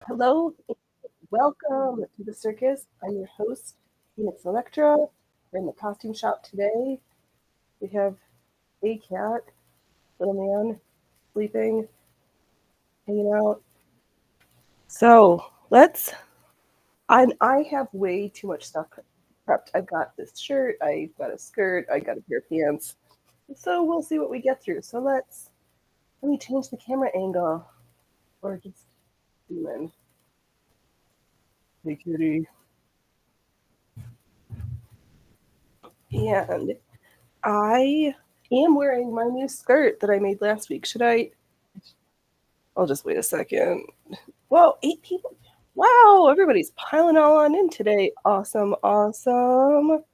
Hello, welcome to the circus. I'm your host, Phoenix Electra. We're in the costume shop today. We have a cat, little man, sleeping, hanging out. So I have way too much stuff prepped. I've got this shirt, I've got a skirt, I got a pair of pants. So we'll see what we get through. Let me change the camera angle or just zoom in. Hey, kitty. And I am wearing my new skirt that I made last week. Should I? I'll just wait a second. Whoa, 8 people. Wow, everybody's piling all on in today. Awesome, awesome.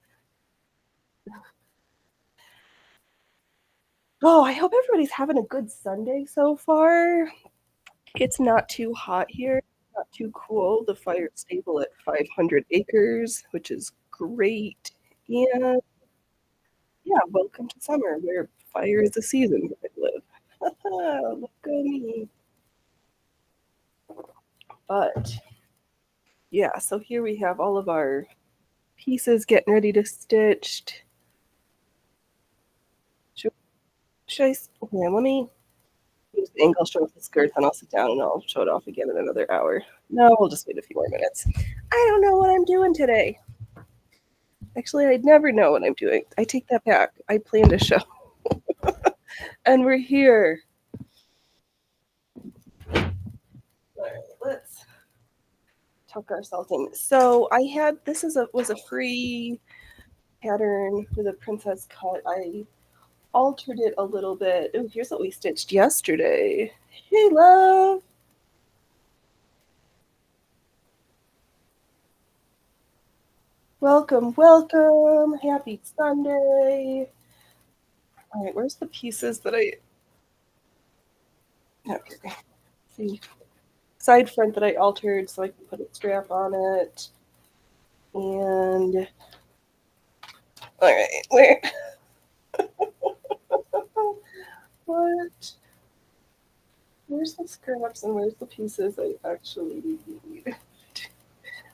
Oh, I hope everybody's having a good Sunday so far. It's not too hot here, not too cool. The fire's stable at 500 acres, which is great. And yeah, welcome to summer where fire is the season where I live. Look at me. But yeah, so here we have all of our pieces getting ready to stitched. Should I? Okay, let me use the angle, show off the skirts, and I'll sit down and I'll show it off again in another hour. No, we'll just wait a few more minutes. I don't know what I'm doing today. Actually, I'd never know what I'm doing. I take that back. I planned a show. And we're here. All right, let's tuck ourselves in. So I had was a free pattern with a princess cut. I altered it a little bit. Oh, here's what we stitched yesterday. Hey, love. Welcome, welcome. Happy Sunday. All right, where's the pieces that I. Okay. See, side front that I altered so I can put a strap on it. And. All right, where. What? Where's the scraps and where's the pieces I actually need?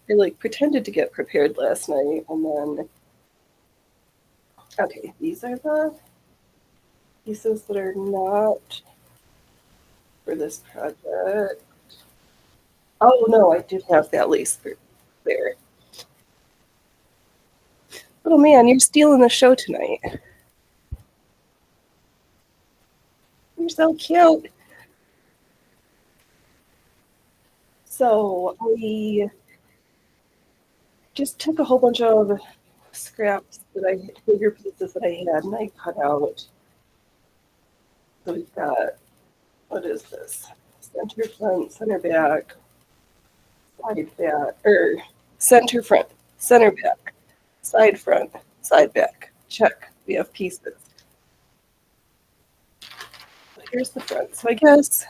I like pretended to get prepared last night and then. Okay, these are the pieces that are not for this project. Oh no, I did have that lace there. Little man, you're stealing the show tonight. You're so cute. So I just took a whole bunch of scraps bigger pieces that I had, and I cut out. So we've got, what is this? Center front, center back, side back, or center front, center back, side front, side back. Check. We have pieces. Here's the front. So I guess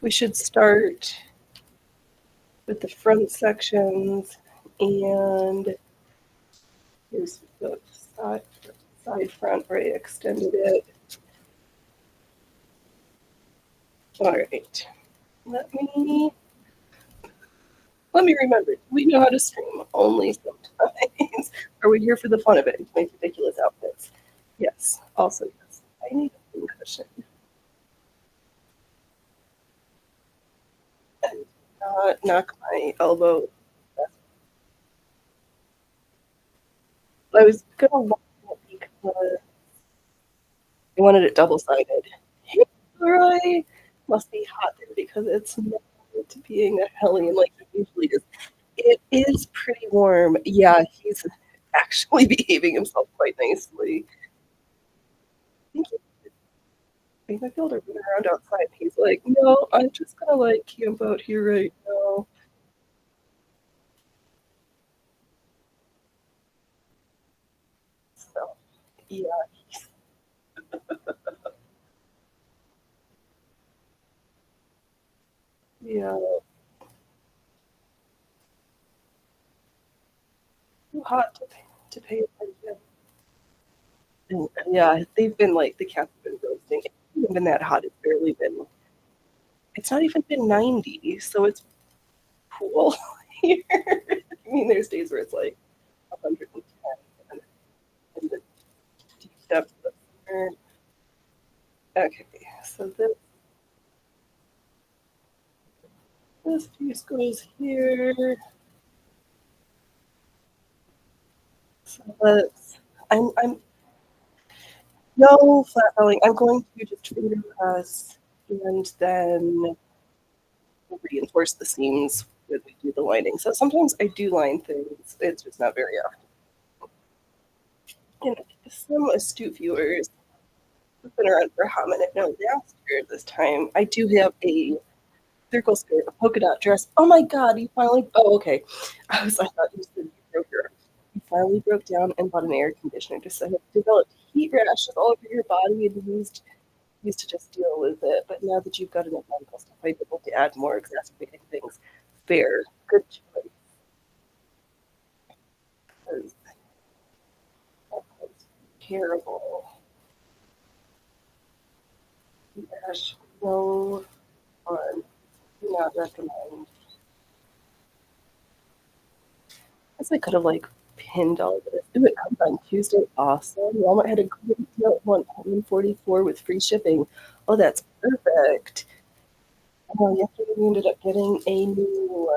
we should start with the front sections, and here's the side front where I extended it. All right. Let me remember. We know how to stream only sometimes. Are we here for the fun of it? To make ridiculous outfits. Yes. Also, yes. I need a cushion. And not knock my elbow. I was gonna want it because I wanted it double sided. Hey, Roy, must be hot there because it's not to being a hellion like it usually is. It is pretty warm. Yeah, he's actually behaving himself quite nicely. I think I feel to run around outside. He's like, no, I'm just gonna like camp out here right now. So yeah, yeah. Too hot to pay attention. And yeah, they've been like the cats have been roasting. It hasn't been that hot. It's barely been. It's not even been 90, so it's cool here. I mean, there's days where it's like 110 in the deep depths of summer. Okay, so this piece goes here. So let's. I'm no flat felling. I'm going to just finger press and then reinforce the seams when we do the lining. So sometimes I do line things. It's just not very often. And some astute viewers who've been around for a hot minute know last year this time I do have a circle skirt, a polka dot dress. Oh my god, you finally okay. I thought you said you broke your you finally broke down and bought an air conditioner to set up developed heat rashes all over your body and used to just deal with it. But now that you've got enough medical stuff, I'm able to add more exacerbating things. Fair. Good choice. 'Cause that was terrible. Rash, no fun. Do not recommend. I guess I could have like pinned all of this. Ooh, it comes on Tuesday. Awesome. Walmart had a great deal at 144 with free shipping. Oh, that's perfect. Oh, yesterday we ended up getting a new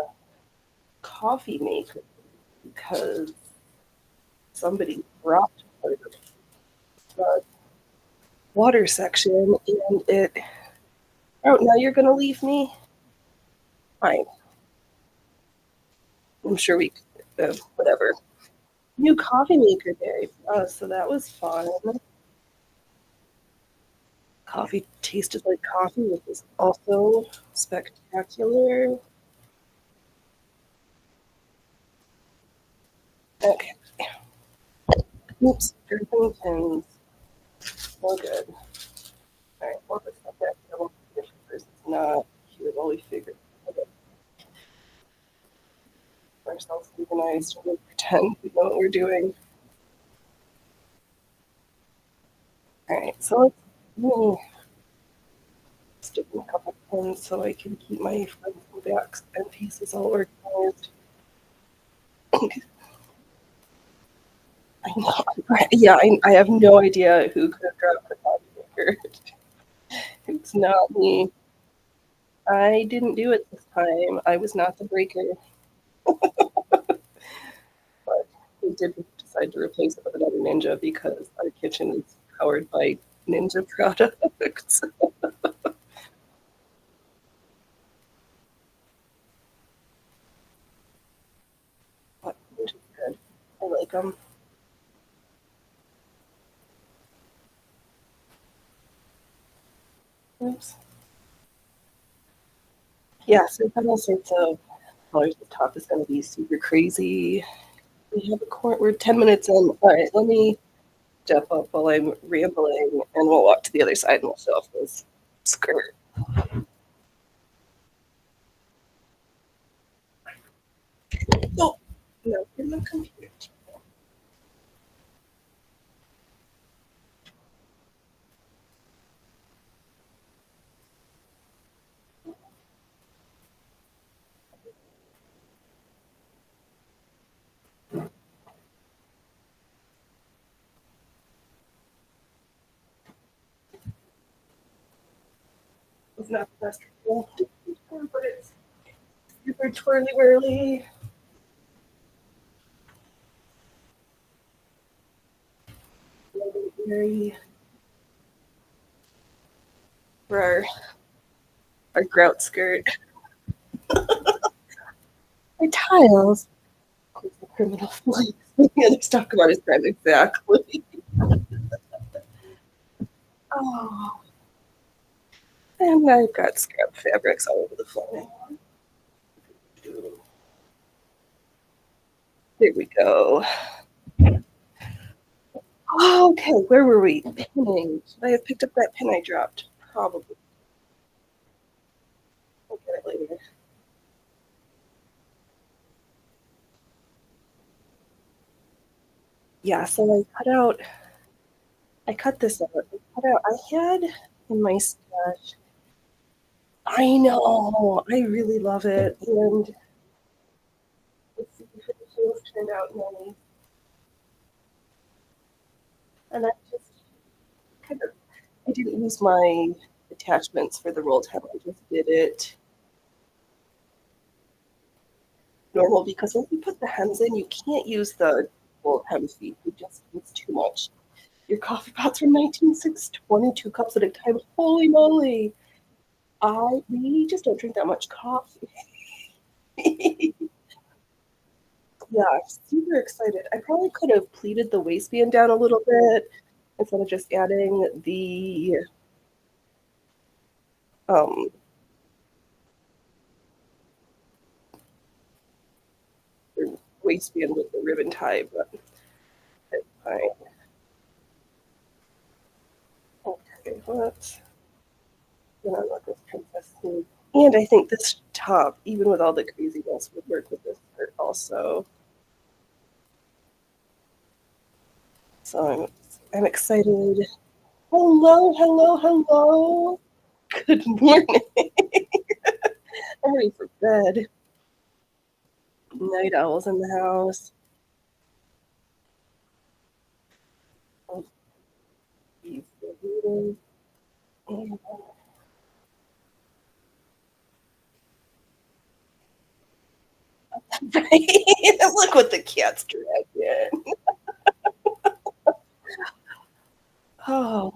coffee maker because somebody dropped the water section and it. Oh, now you're gonna leave me? Fine. I'm sure we. Whatever. New coffee maker day. So that was fun. Coffee tasted like coffee, which was also spectacular. Okay. Oops, dripping pins. So good. All right, well, let's not that double condition versus not. Here, while we figure ourselves organized and pretend we know what we're doing. All right, so let's stick in a couple pins so I can keep my fronts and backs and pieces all organized. I know. Yeah, I have no idea who could have dropped the coffee maker. It's not me. I didn't do it this time. I was not the breaker, but we did decide to replace it with another Ninja because our kitchen is powered by Ninja products. But Ninja's good. I like them. Oops. Yeah, so we've got all sorts of colors. The top is going to be super crazy. We have a court. We're 10 minutes in. All right, let me step up while I'm rambling, and we'll walk to the other side and we'll show off this skirt. Oh, no, in the computer. It's not the best tool, but it's super twirly whirly. Very for our grout skirt. Our tiles. The criminal fleece. Yeah, let's talk about his crime exactly. Oh, and I've got scrap fabrics all over the floor. There we go. Oh, okay, where were we? Pinning. Should I have picked up that pin I dropped? Probably. I'll get it later. Yeah, so I cut this out. I had in my stash. I know. I really love it. And turned out nice. And I just kind of I didn't use my attachments for the roll top. I just did it normal because when you put the hems in, you can't use the roll hem feet. It's too much. Your coffee pot's from 1906, 22 cups at a time. Holy moly! We just don't drink that much coffee. Yeah, super excited. I probably could have pleated the waistband down a little bit instead of just adding the um waistband with the ribbon tie, but it's fine. Okay, let's get on with this princess theme. And I think this top, even with all the craziness, would work with this skirt also. So I'm excited. Hello, hello, hello. Good morning. I'm ready for bed. Night owls in the house. Oh, geez, right? Look what the cat's dragged in. Oh,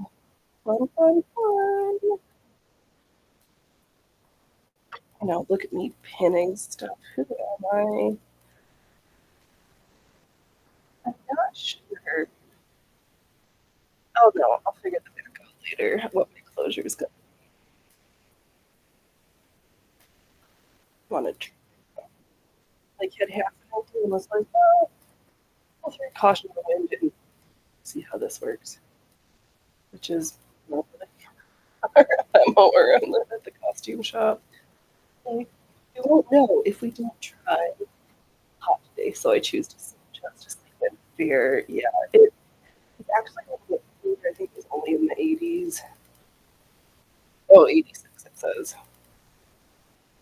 fun, fun, fun. Now look at me pinning stuff. Who am I? I'm not sure. Oh no, I'll figure that out later. What my closure is going to want to like hit half penalty and was like, oh, I'll throw caution to the wind and see how this works. Which is not really I'm over at the costume shop. Like, we won't know if we don't try hot today, so I choose to just like fear. Yeah, it's actually I think it's only in the 80s. Oh, 86 it says.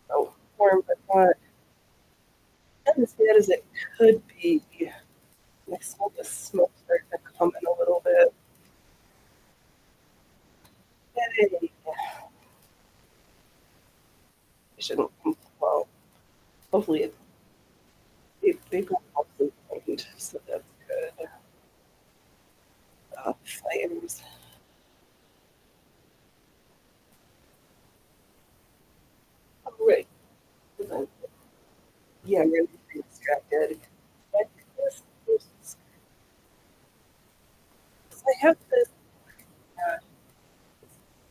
So warm, but not as bad as it could be. I smell the smoke starting to come in a little bit. Yay. I shouldn't. Well, hopefully they've got healthy mind, so that's good. Fires. Oh, right. Yeah, I'm really distracted. But I have this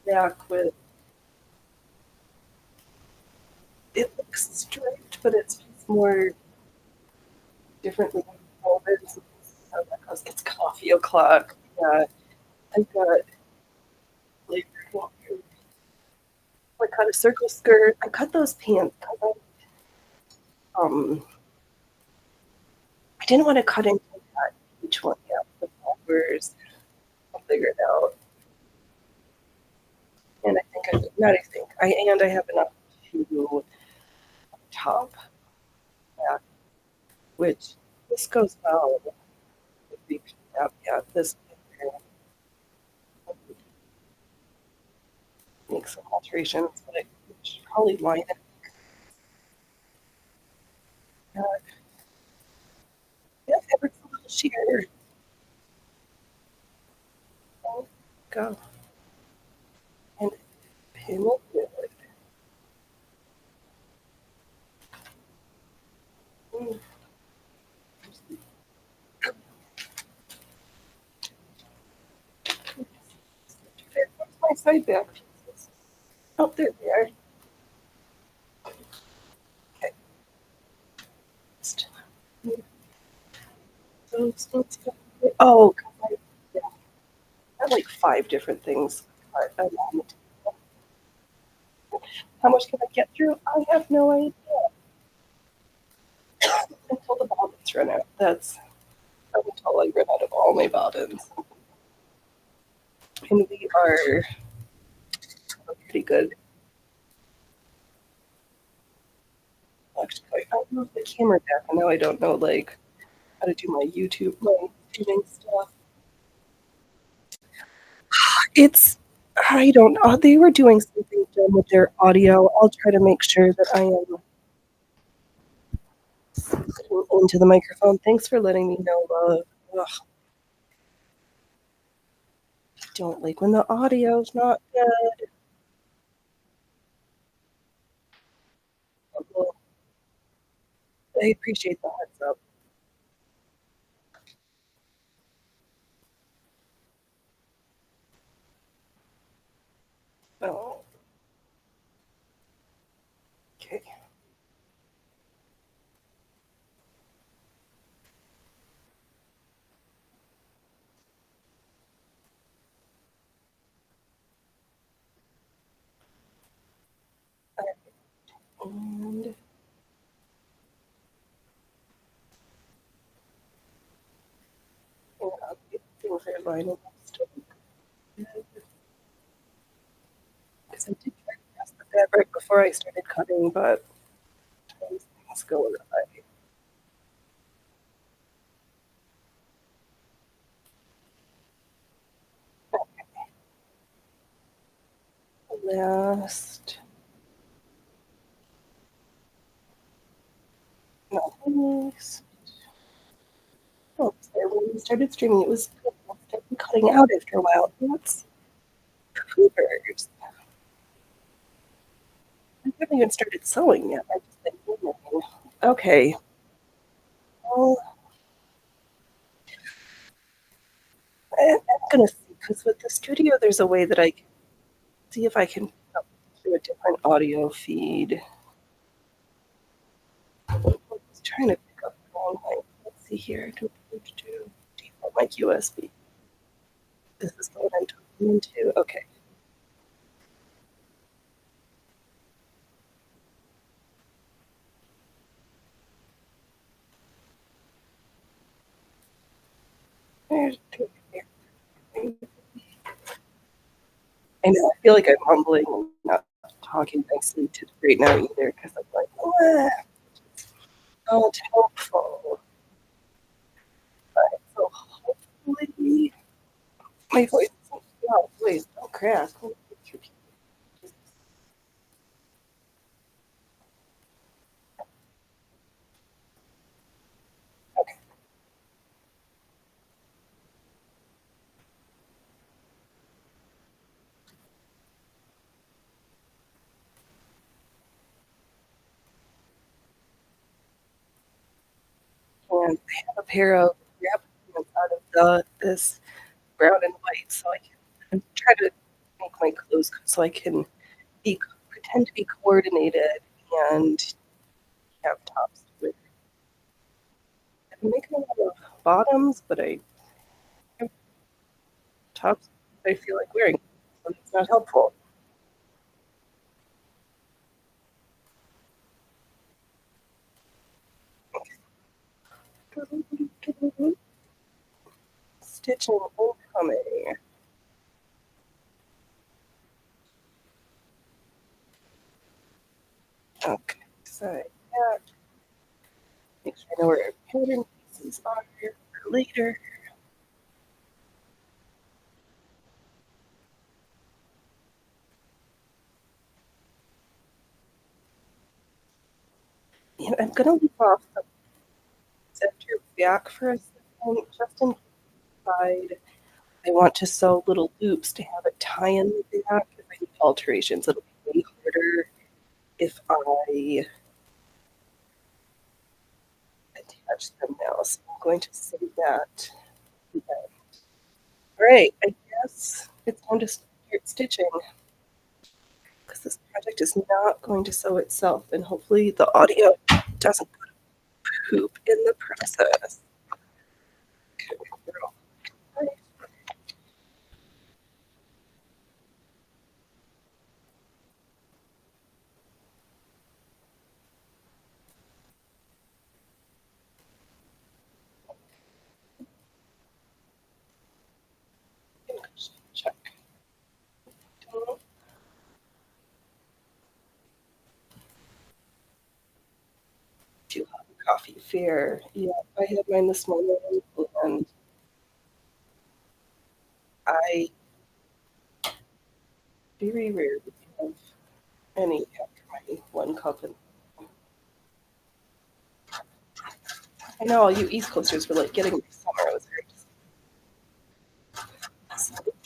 back with it looks striped, but it's just more differently woven. So it's coffee o'clock. Yeah, I've got flavored water. I cut a circle skirt. I cut those pants. Um, I didn't want to cut into that each one. Yeah, the flowers. I'll figure it out. And I think not. I think I have enough to top that, which this goes well with the yeah, this make some alterations, but I should probably line it. Uh, yeah, fabric's a little sheer. Go and pin it good. Mm. Where's my side back pieces? Oh, there they are. Okay. Oh, yeah, I have like 5 different things. How much can I get through? I have no idea until the bobbins run out. That's until I run out of all my bobbins. And we are pretty good. Actually, I moved the camera back, and now I don't know, like, how to do my YouTube, my streaming stuff. It's I don't know. They were doing something dumb with their audio. I'll try to make sure that I am speaking into the microphone. Thanks for letting me know, love. Ugh, I don't like when the audio's not good. Well, I appreciate the heads up. Oh, okay. And yeah, things are lining up still because I did try to pass the fabric before I started cutting, but things go awry. Last, no, least. Oh, sorry, when we started streaming, it was good. I started cutting out after a while. That's Cougars. I haven't even started sewing yet. I've just been emailing. Okay. Well, I'm gonna see because with the studio, there's a way that I can see if I can do a different audio feed. I was trying to pick up the wrong mic. Let's see here. Do default mic USB. This is the one I'm talking into. Okay. There's two here. I know. I feel like I'm mumbling and not talking nicely to right now either because I'm like, not helpful. But so hopefully my voice isn't loud. Please don't crack. Okay. And I have a pair of wrap pants out of this brown and white, so I can try to make my clothes so I can be pretend to be coordinated and have tops with. I've been making a lot of bottoms, but I have tops I feel like wearing, so it's not helpful. Stitching incoming. Okay, so yeah, make sure I know where pattern pieces are for later. And I'm gonna leave off the center back for a second, just in side. I want to sew little loops to have it tie in the back if I need alterations. It'll be way harder if I attach them now. So I'm going to save that. All right, I guess it's time to start stitching because this project is not going to sew itself, and hopefully the audio doesn't poop in the process. Okay, check. Too hot. coffee fair. Yeah, I had mine this morning, and I very rarely have any after my 1 cup. And I know all you East Coasters were like getting my summer. I was very just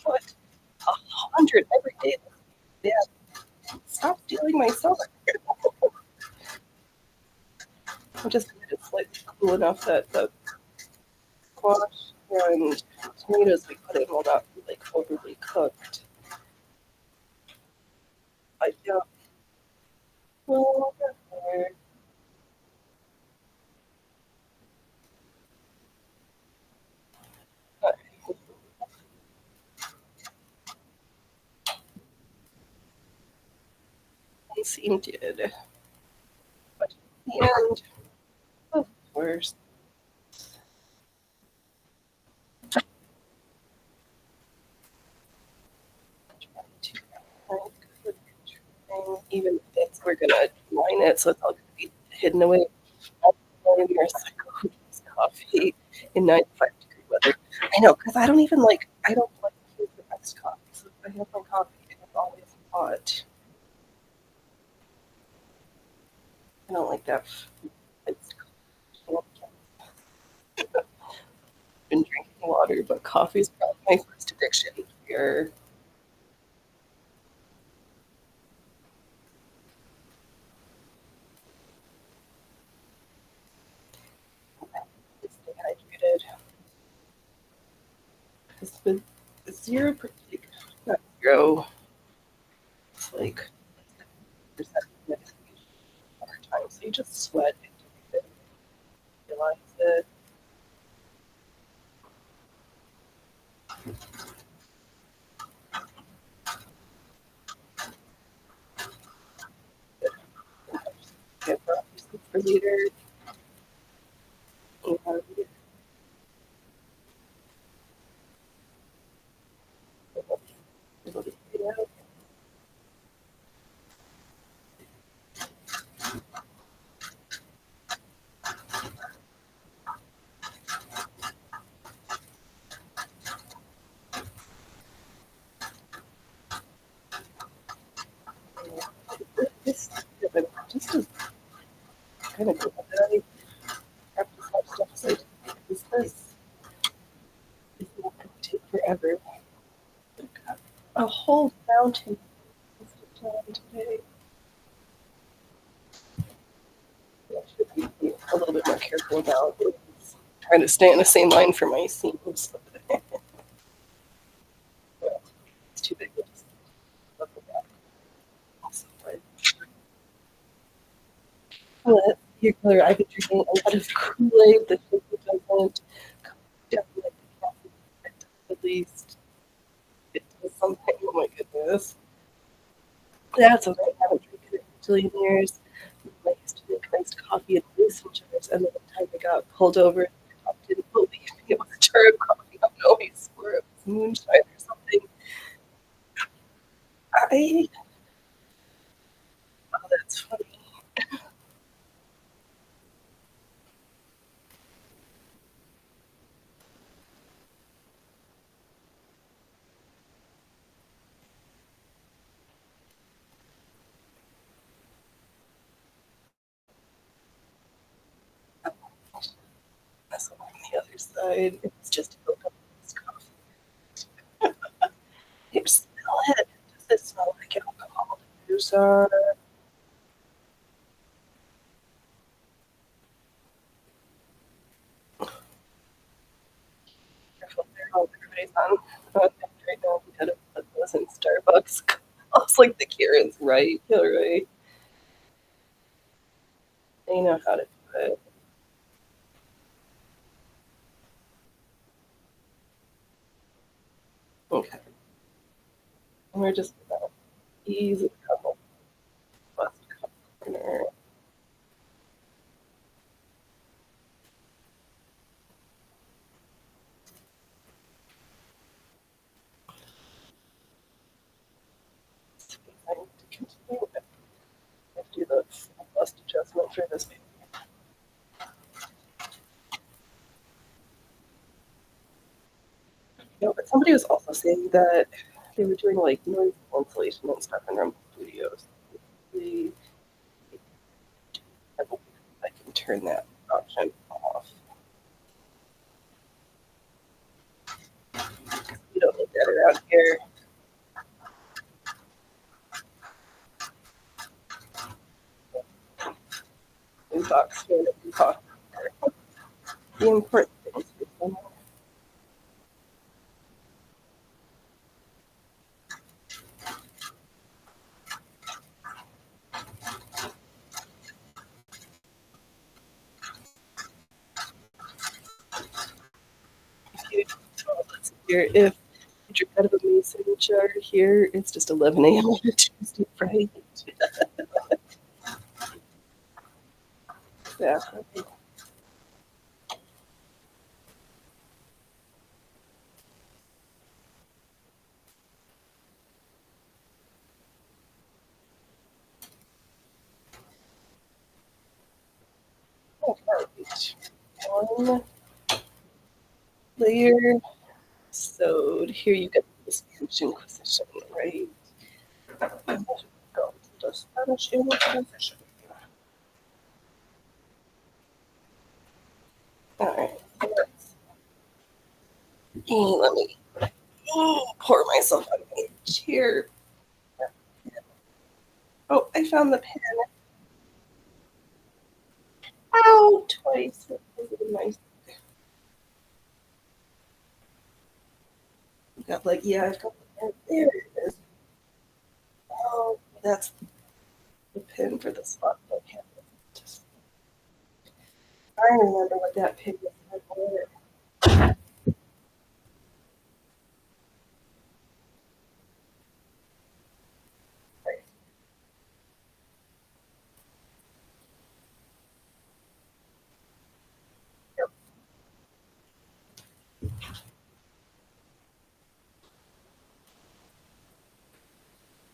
what 100 every day. Yeah, stop stealing my summer. I'm just glad it's like cool enough that the squash and tomatoes we put in will not be like overly cooked. I don't. Well, it seemed good, but in the end, of course, even if it's, we're gonna line it so it's all gonna be hidden away. I'm going to recycle this coffee in 95-degree weather. I know, because I don't like the best coffee. So if I have my coffee, it's always hot. I don't like that. It's been drinking water, but coffee's probably my first addiction here. It's dehydrated. Because with 0%, not zero, it's like percent over time. So you just sweat and you realize it. Get for per liter. And it'll be, this, this is kind of cool. I have to have stuff so this is not going to take forever. A whole mountain of today. I should be a little bit more careful about it. Trying to stay in the same line for my seams. It's too big. Just look at that. Also, but your color, I've been drinking a lot of Kool-Aid. The sugar doesn't definitely at least it does something. Oh my goodness. That's okay. I haven't drank it in a million years. I used to make iced coffee in mason jars, and then the time I got pulled over, the cop didn't believe me. It was a jar of coffee. I don't know. He swore it was moonshine or something. I, oh, that's funny. That's on the other side. It's just a little this coffee. Here, smell it. Does it smell like alcohol? There's careful there. Oh, everybody's on right now because it was in Starbucks. I was like, the Karen's right. You're right. They know how to do it. Okay. And we're just gonna ease a couple bust corner. I need to continue with do the bust adjustment for this baby. No, but somebody was also saying that they were doing like noise cancellation and stuff in Rumble Studios. They, I believe I can turn that option off. You don't need that around here. Inbox here that we talk. The important thing is if you let's see here, if you drink out of a mason jar here, it's just 11 a.m. on a Tuesday, Friday. Yeah. All right. One layer sewed. Here you get the Spanish Inquisition, right? Go to the Spanish Inquisition. All right. Let me pour myself out of my chair. Oh, I found the pen. Ow, twice. My got like, yeah, I've got the pen. There it is. Oh, that's the pin for the spot. Okay. Just, I remember what that pin was for.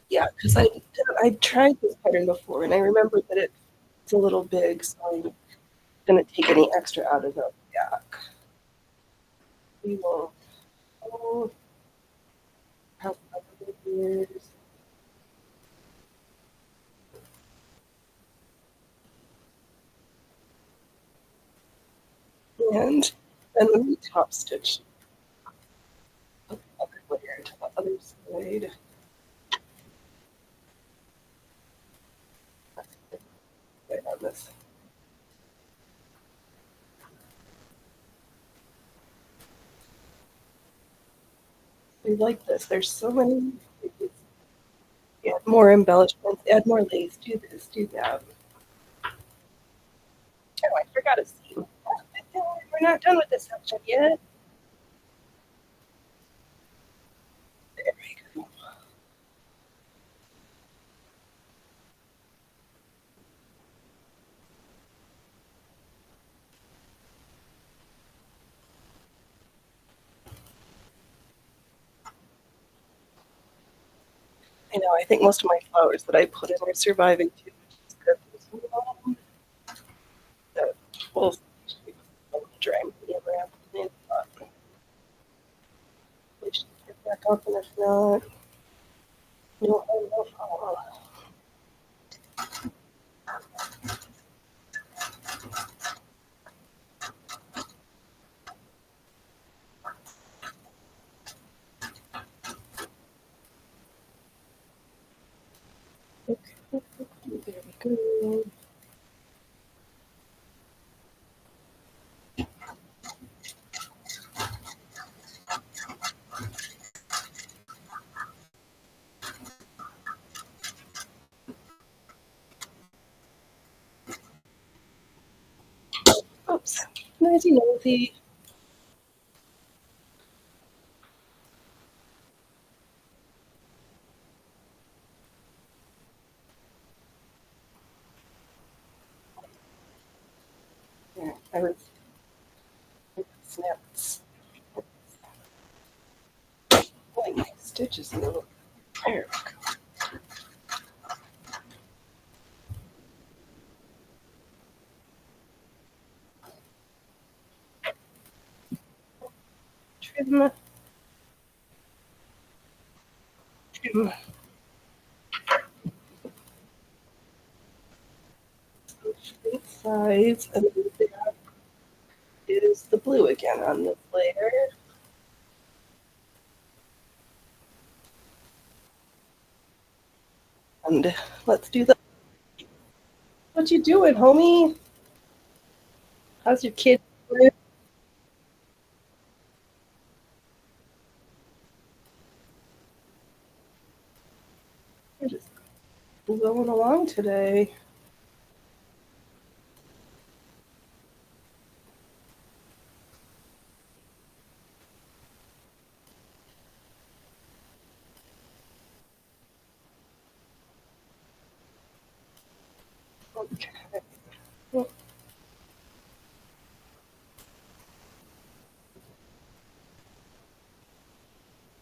Yeah, because I tried this pattern before and I remember that it's a little big, so I'm gonna take any extra out of the back. We will. Oh, how years. And then when we top stitch the other layer to the other side. Right on this. We like this. There's so many. Add more embellishments, add more lace, do this, do that. Oh, I forgot a seam. We're not done with this section yet. There we go. I know, I think most of my flowers that I put in are surviving too, which is good. So we'll dry medium wrap and we should get back up, and if not, no, no, no, no. Okay, there we go. Oops, nosy nosy. Yeah, I was snapped. Like my stitches in the little there. Trim Straight sides, and then there is the blue again on this layer. And let's do the. What you doing, homie? How's your kid doing? We're just going along today. Okay.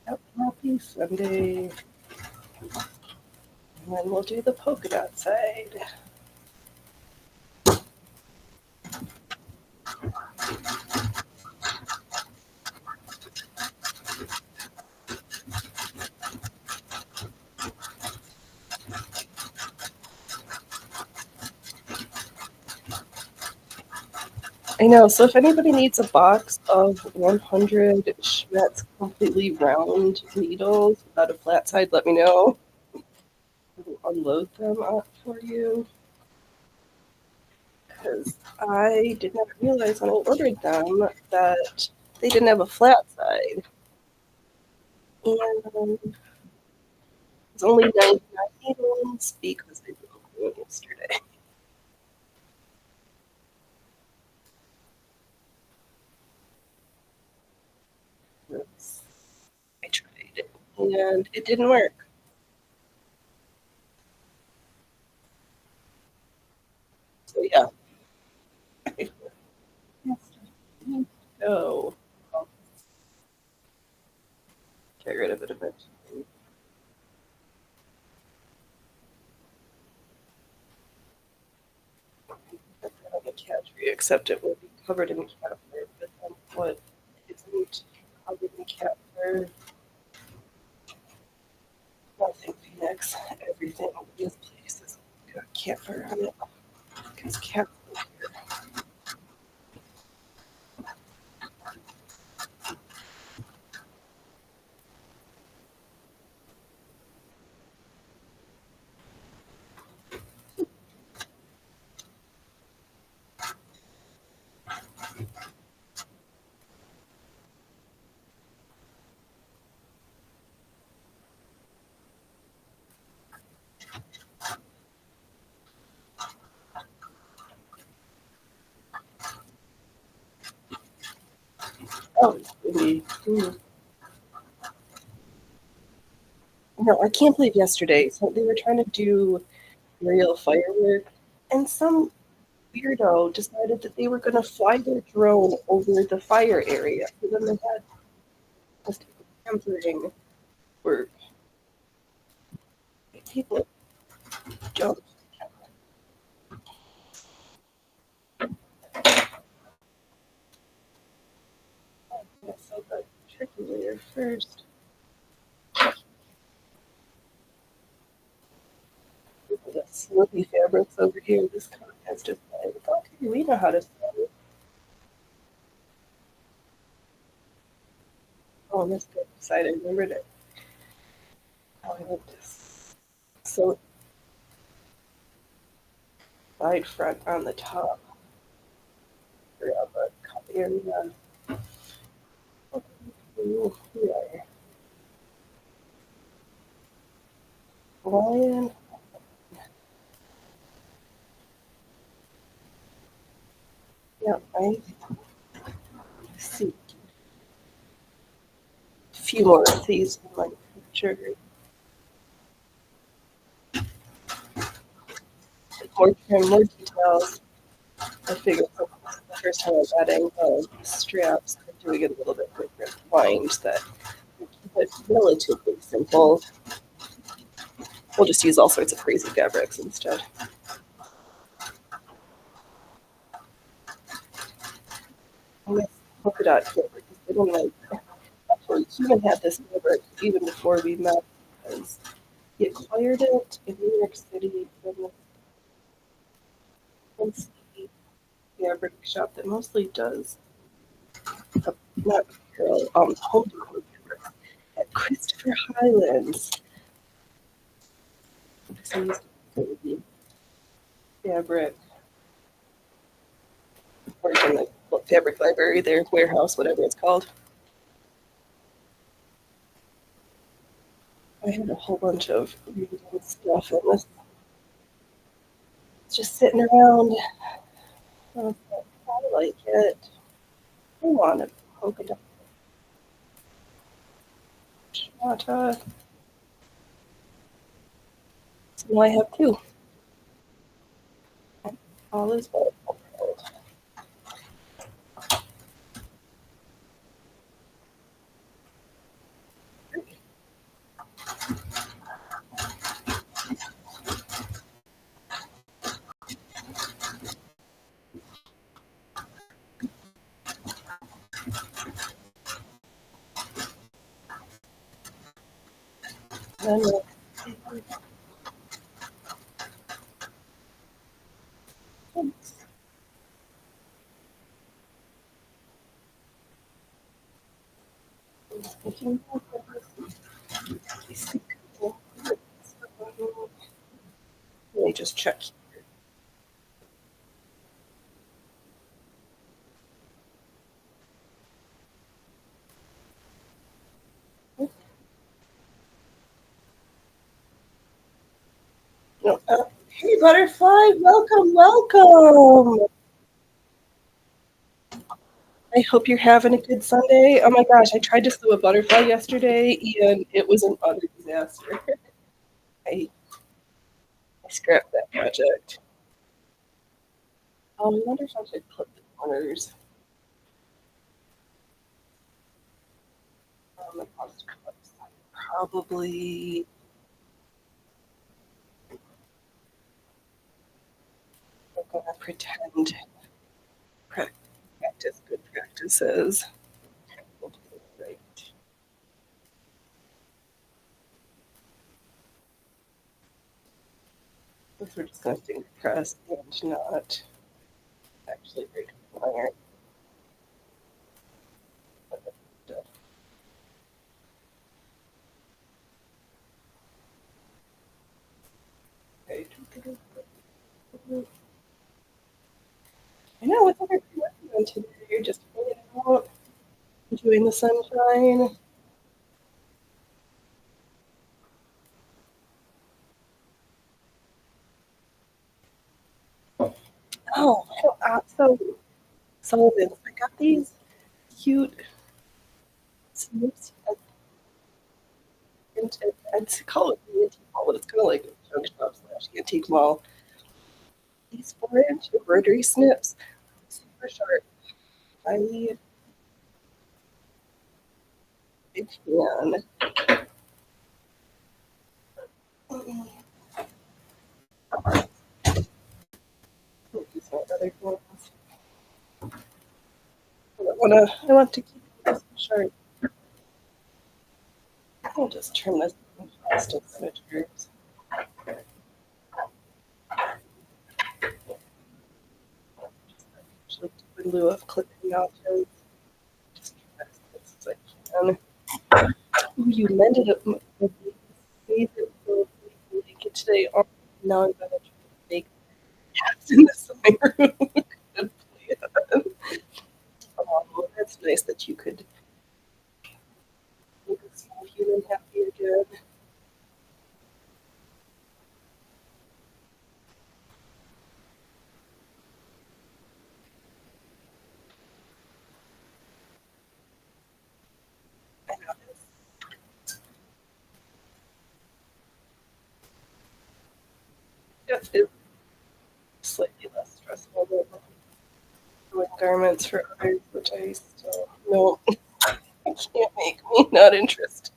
Yep, happy Sunday. And then we'll do the polka dot side. I know, so if anybody needs a box of 100 Schmetz completely round needles without a flat side, let me know. I'll unload them up for you. Because I did not realize when I ordered them that they didn't have a flat side. And it's only 99 needles because I broke one yesterday. I tried it and it didn't work. So yeah. Oh, I'll get rid of it eventually. On the cat tree, except it will be covered in cat fur, but then what isn't covered in cat fur? Nothing Phoenix. Everything in this place has got cat fur on it. Because cat fur. Oh, it's windy. No, I can't believe yesterday. So they were trying to do real firework, and some weirdo decided that they were going to fly their drone over the fire area. So then they had this tampering where people jumped. I saw the tricky layer first. The slippy fabrics over here. This contest is like, okay, we know how to sew. Oh, this good side, I remembered it. How I went this. So side front on the top. Grab a cup area. Ooh, yeah. Lion. Yeah, I see a few more of these in my picture. More details. I figured the first time I was adding straps, I'm doing it a little bit different lines that keep it relatively simple. We'll just use all sorts of crazy fabrics instead. And this polka dot fabric is getting like, actually, Kevin had this fabric even before we met because He acquired it in New York City from this fancy fabric shop that mostly does not apparel, home decor fabrics at Christopher Highlands. So I used to the fabric or in the fabric library, their warehouse, whatever it's called. I had a whole bunch of reading stuff and was just sitting around. I was like, I like it. I want a polka dot shata. So now I have two. All is well. And then, thinking about this. Let me just check. No, hey, Butterfly, welcome, welcome. I hope you're having a good Sunday. Oh my gosh, I tried to sew a butterfly yesterday and it was an utter disaster. I, I scrapped that project. I wonder if I should clip the corners. The post clips. Probably I'm gonna pretend practice good practices. We'll do it right. If we're just gonna finger press and not actually break the iron. Okay. I know, what's everybody working on today? You're just hanging out, enjoying the sunshine. Oh, so Sullivan's. I got these cute snips. I'd call it an antique mall, but it's kind of like a junk shop slash antique mall. These 4-inch embroidery snips, super sharp. I big fan. These are other ones. I want to keep this sharp. I'll just trim this plastic signatures. Actually, in lieu of clipping notches, just trim this as I can. Ooh, you mended up my favorite little blanket today. Oh, now I'm gonna try to make cats in the sewing room. Good plan. Oh, that's nice that you could make a small human happy again. I know it's slightly less stressful than doing garments for others, which I still no, can't make me not interested.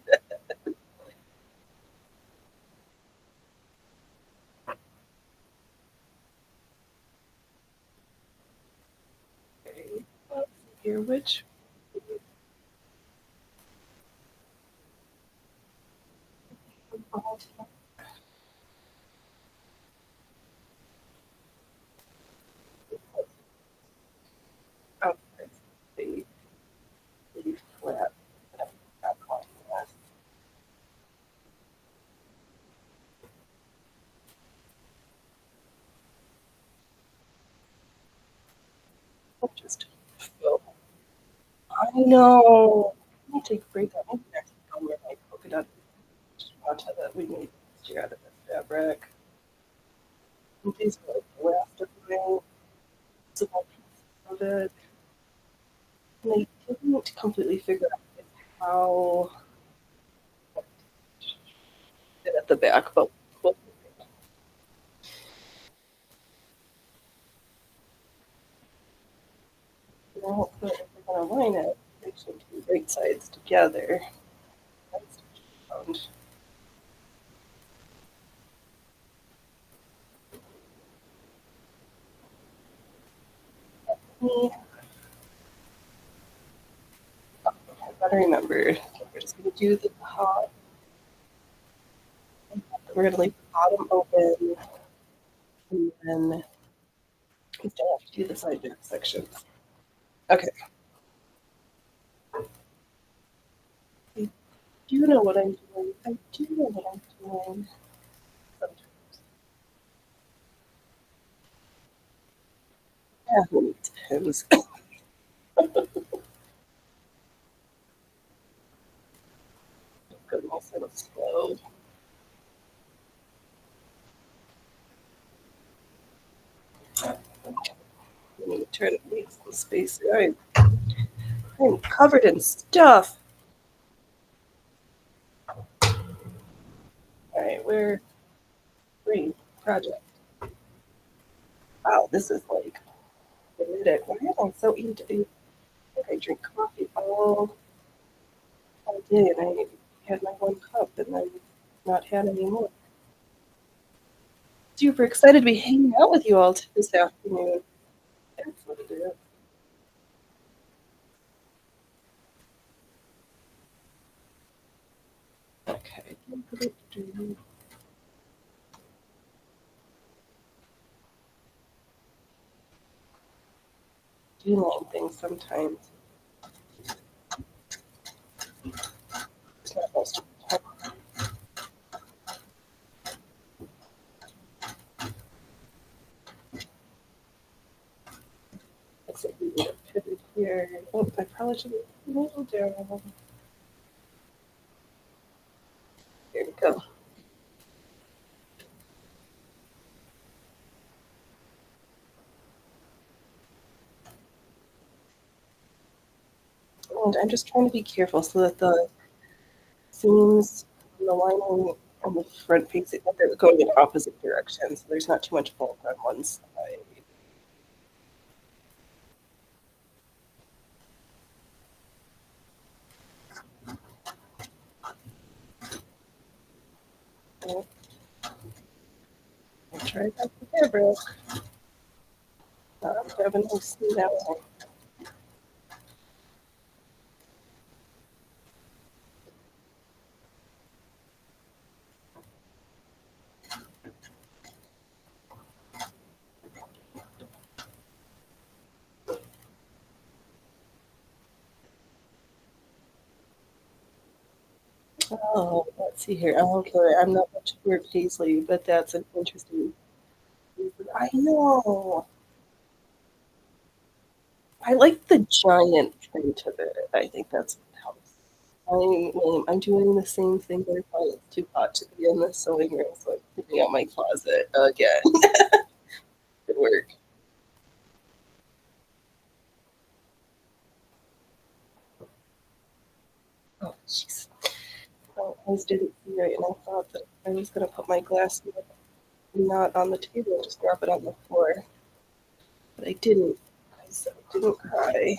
Okay, let's see here. Which Just faux. I know. I need to take a break. I think next week I'll wear my polka dot swata that we made this year out of this fabric. And these are like the last of my small pieces of it. And I didn't completely figure out how to fit at the back, but we'll now put if we're gonna line it, make sure to be right sides together. That's found. Me, I gotta remember. We're just gonna do the top. We're gonna leave the bottom open, and then we still have to do the side back sections. Okay. I do know what I'm doing. I do know what I'm doing. Sometimes. Yeah, who needs hymns? Goodness, it was slow. I need to try to make some space. I'm covered in stuff. All right, we're green project. Wow, this is like kinetic. Why am I so into it? I drink coffee all day, and I had my one cup, and then not had any more. Super excited to be hanging out with you all this afternoon. That's what it is. Okay. Doing things sometimes. It's not most of the time. Looks like we need a pivot here. Oh, I probably should have moved down. Here we go. And I'm just trying to be careful so that the seams and the lining on the front piece that they're going in opposite directions. So there's not too much bulk on one side. So I'll try that with fabric. Definitely see that one. Oh, let's see here. Oh, okay, I'm not much for paisley, but that's an interesting. I know. I like the giant print of it. I think that's what helps. I'm doing the same thing, but I find it's too hot to be in the sewing room, so I'm cleaning out my closet again. Good work. Oh, jeez. Oh, I just didn't see right, and I thought that I was going to put my glass not on the table and just drop it on the floor, but I didn't. So I didn't cry.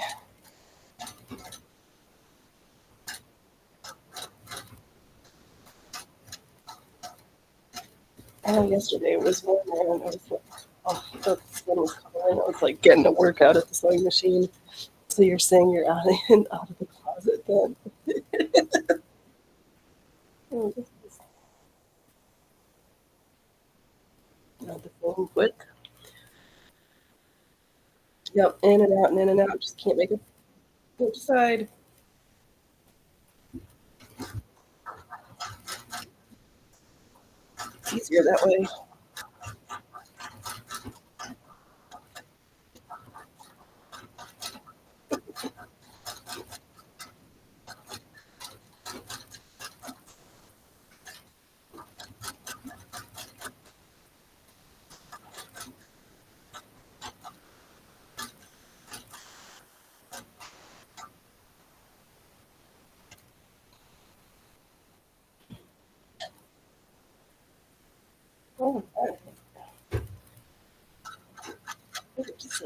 I know yesterday it was warmer, and I was like, oh, the sun was coming. I was like getting a workout at the sewing machine. So you're saying you're out and out of the closet then? Oh, this is not the phone quick. Yep, in and out and in and out. Just can't make it go decide. It's easier that way.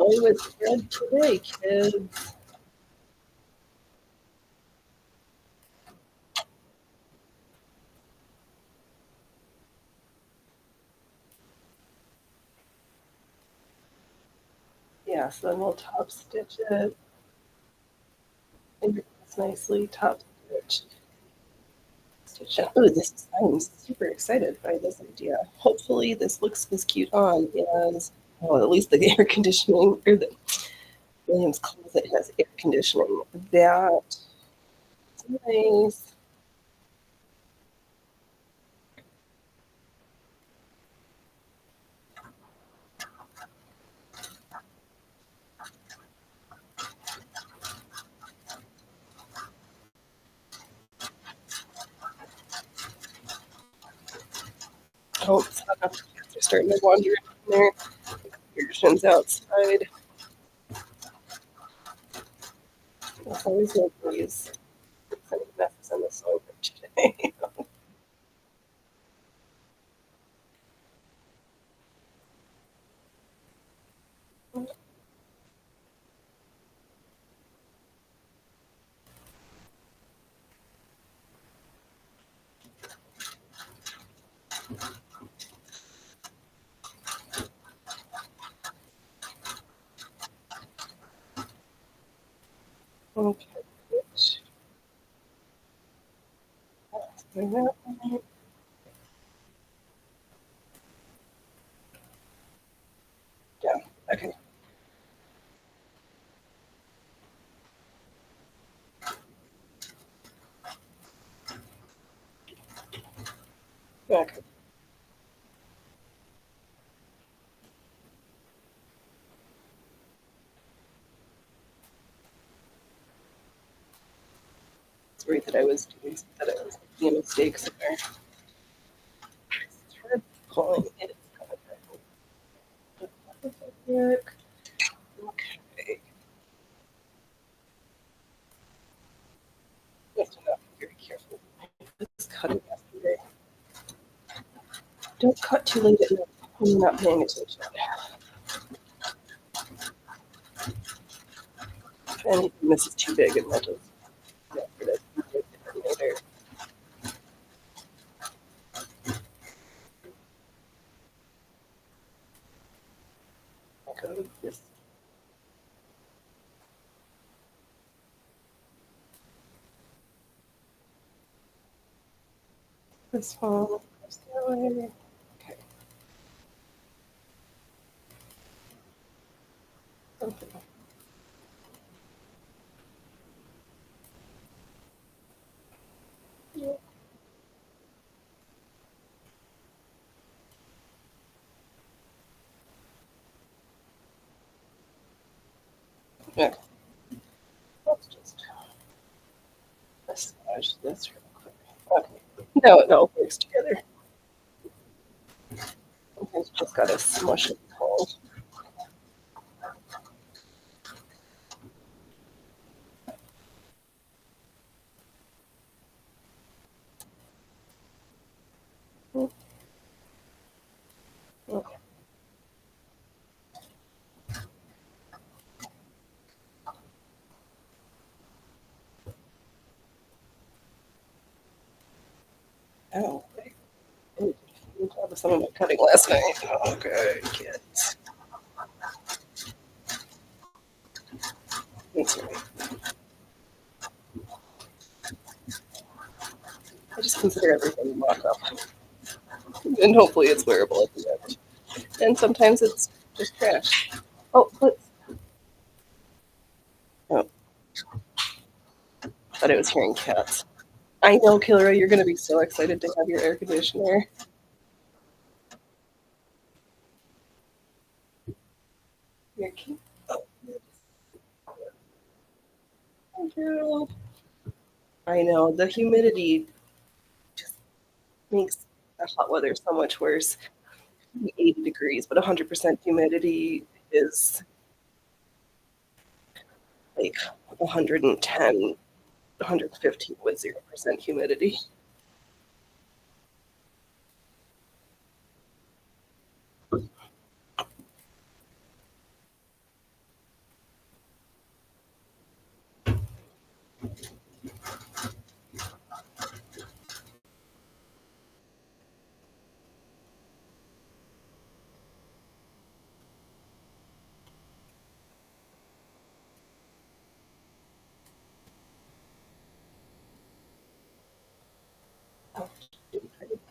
Play with thread today, kids. Yeah, so then we'll top stitch it. And it's nicely top stitched. Oh, I'm super excited by this idea. Hopefully this looks as cute on as, well, at least the air conditioning, or the Williams closet has air conditioning. That's nice. Oh, it's not enough. They're starting to wander in there. Conditions outside. There's always no breeze. Sending messes on the sofa today. Okay. Yeah. Okay. Okay. It's worried that I was doing that I was making a mistake somewhere. Thread pulling it. Work. Okay. Just enough. Be very careful. This cutting yesterday. Don't cut too late at night when you're not paying attention. If anything, this is too big and I'll just get rid of it later. Go to this one. This way. Okay. Okay. Yeah. Okay. Let's just massage this real quick. Okay. No, it all works together. Sometimes you just gotta smush it cold. Okay. Oh, okay. Good job with some of my cutting last night. Okay, kids. That's right. I just consider everything mock up. And hopefully it's wearable at the end. And sometimes it's just trash. Oh, let's. Oh, thought I was hearing cats. I know, Killer, you're going to be so excited to have your air conditioner. You're cute. Oh, thank you. I know, the humidity just makes the hot weather so much worse. 80 degrees, but 100% humidity is like 110, 115 with 0% humidity. Oh,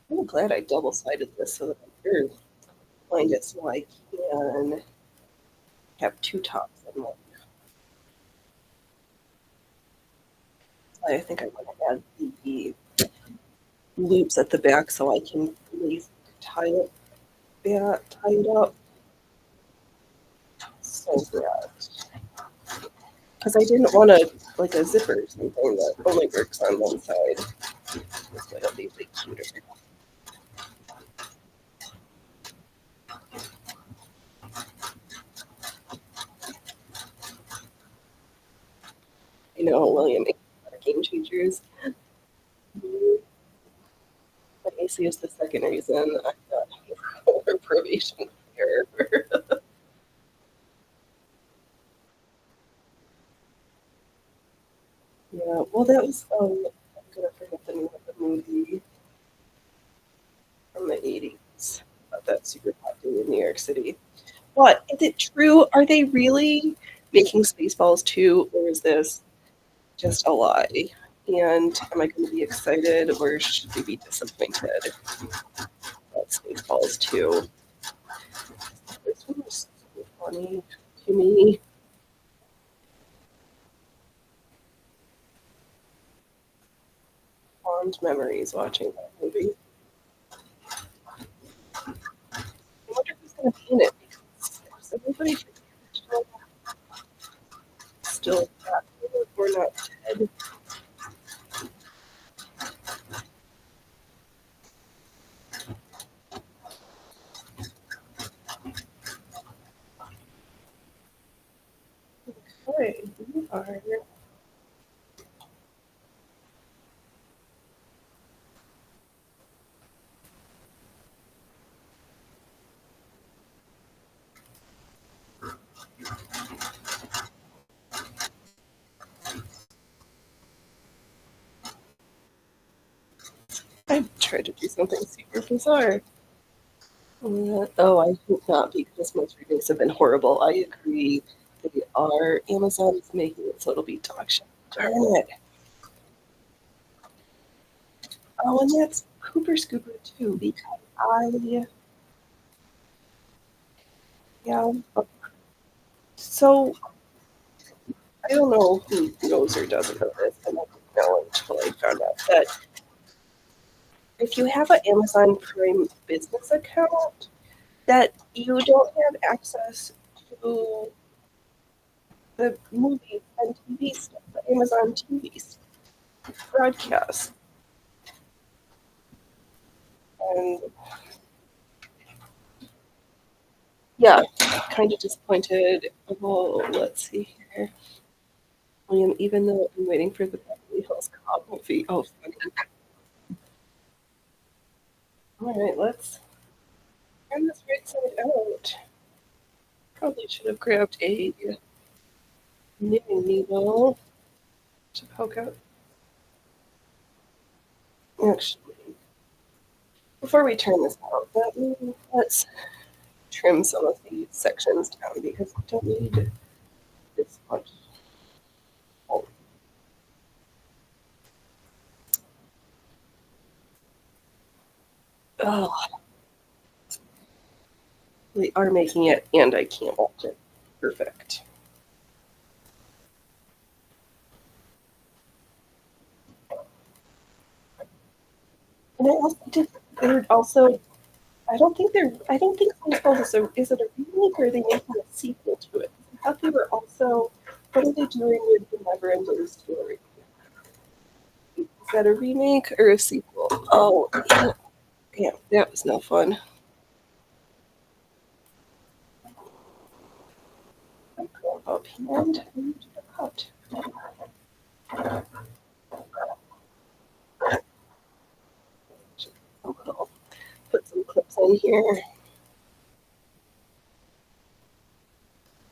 I'm glad I double-sided this so that I can find it so I can have two tops in one. I think I want to add the loops at the back so I can really tie it up. So that because I didn't want to like a zipper or something that only works on one side. This way it'll be way cuter. You know, William, game changers. But AC is the second reason I got over probation here. Yeah, well, that was I'm gonna forget the name of the movie from the '80s about that super hot dude in New York City. What is it true? Are they really making Spaceballs 2, or is this just a lie? And am I going to be excited, or should we be disappointed about Spaceballs 2? This one was so funny to me. Fond memories watching that movie. I wonder who's going to be in it because there's everybody still active or not dead. Okay, we are. I tried to do something super bizarre. Oh, I hope not because most reviews have been horrible. I agree. They are. Amazon is making it so it'll be dog shit. Darn it. Oh, and that's Cooper Scooper too because yeah. So I don't know who knows or doesn't know this, and I didn't know until I found out that if you have an Amazon Prime business account, that you don't have access to the movies and TV stuff, the Amazon TV broadcast. And yeah, kind of disappointed. Well, let's see here. William, even though I'm waiting for the Beverly Hills Cop movie. Oh, funny. All right, let's turn this right side out. Probably should have grabbed a knitting needle to poke out. Actually, before we turn this out, let's trim some of these sections down because we don't need this much. Oh, we are making it, and I can't watch it. Perfect. And I also did. They're also. I don't think they're. I don't think Spaceballs is it a remake or are they making a sequel to it? I thought they were also. What are they doing with the Never-Ending Story? Is that a remake or a sequel? Oh, yeah, that was no fun. Up and out. I'll put some clips in here.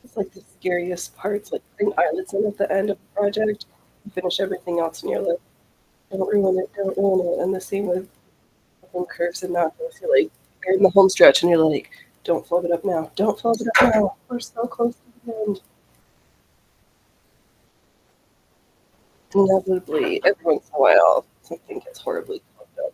It's like the scariest parts, like putting eyelids in at the end of the project. You finish everything else, and you're like, don't ruin it, don't ruin it. And the same with home curves and knockouts. You're like, you're in the home stretch, and you're like, don't flub it up now, don't flub it up now. We're so close to the end. Inevitably, every once in a while, something gets horribly fucked up.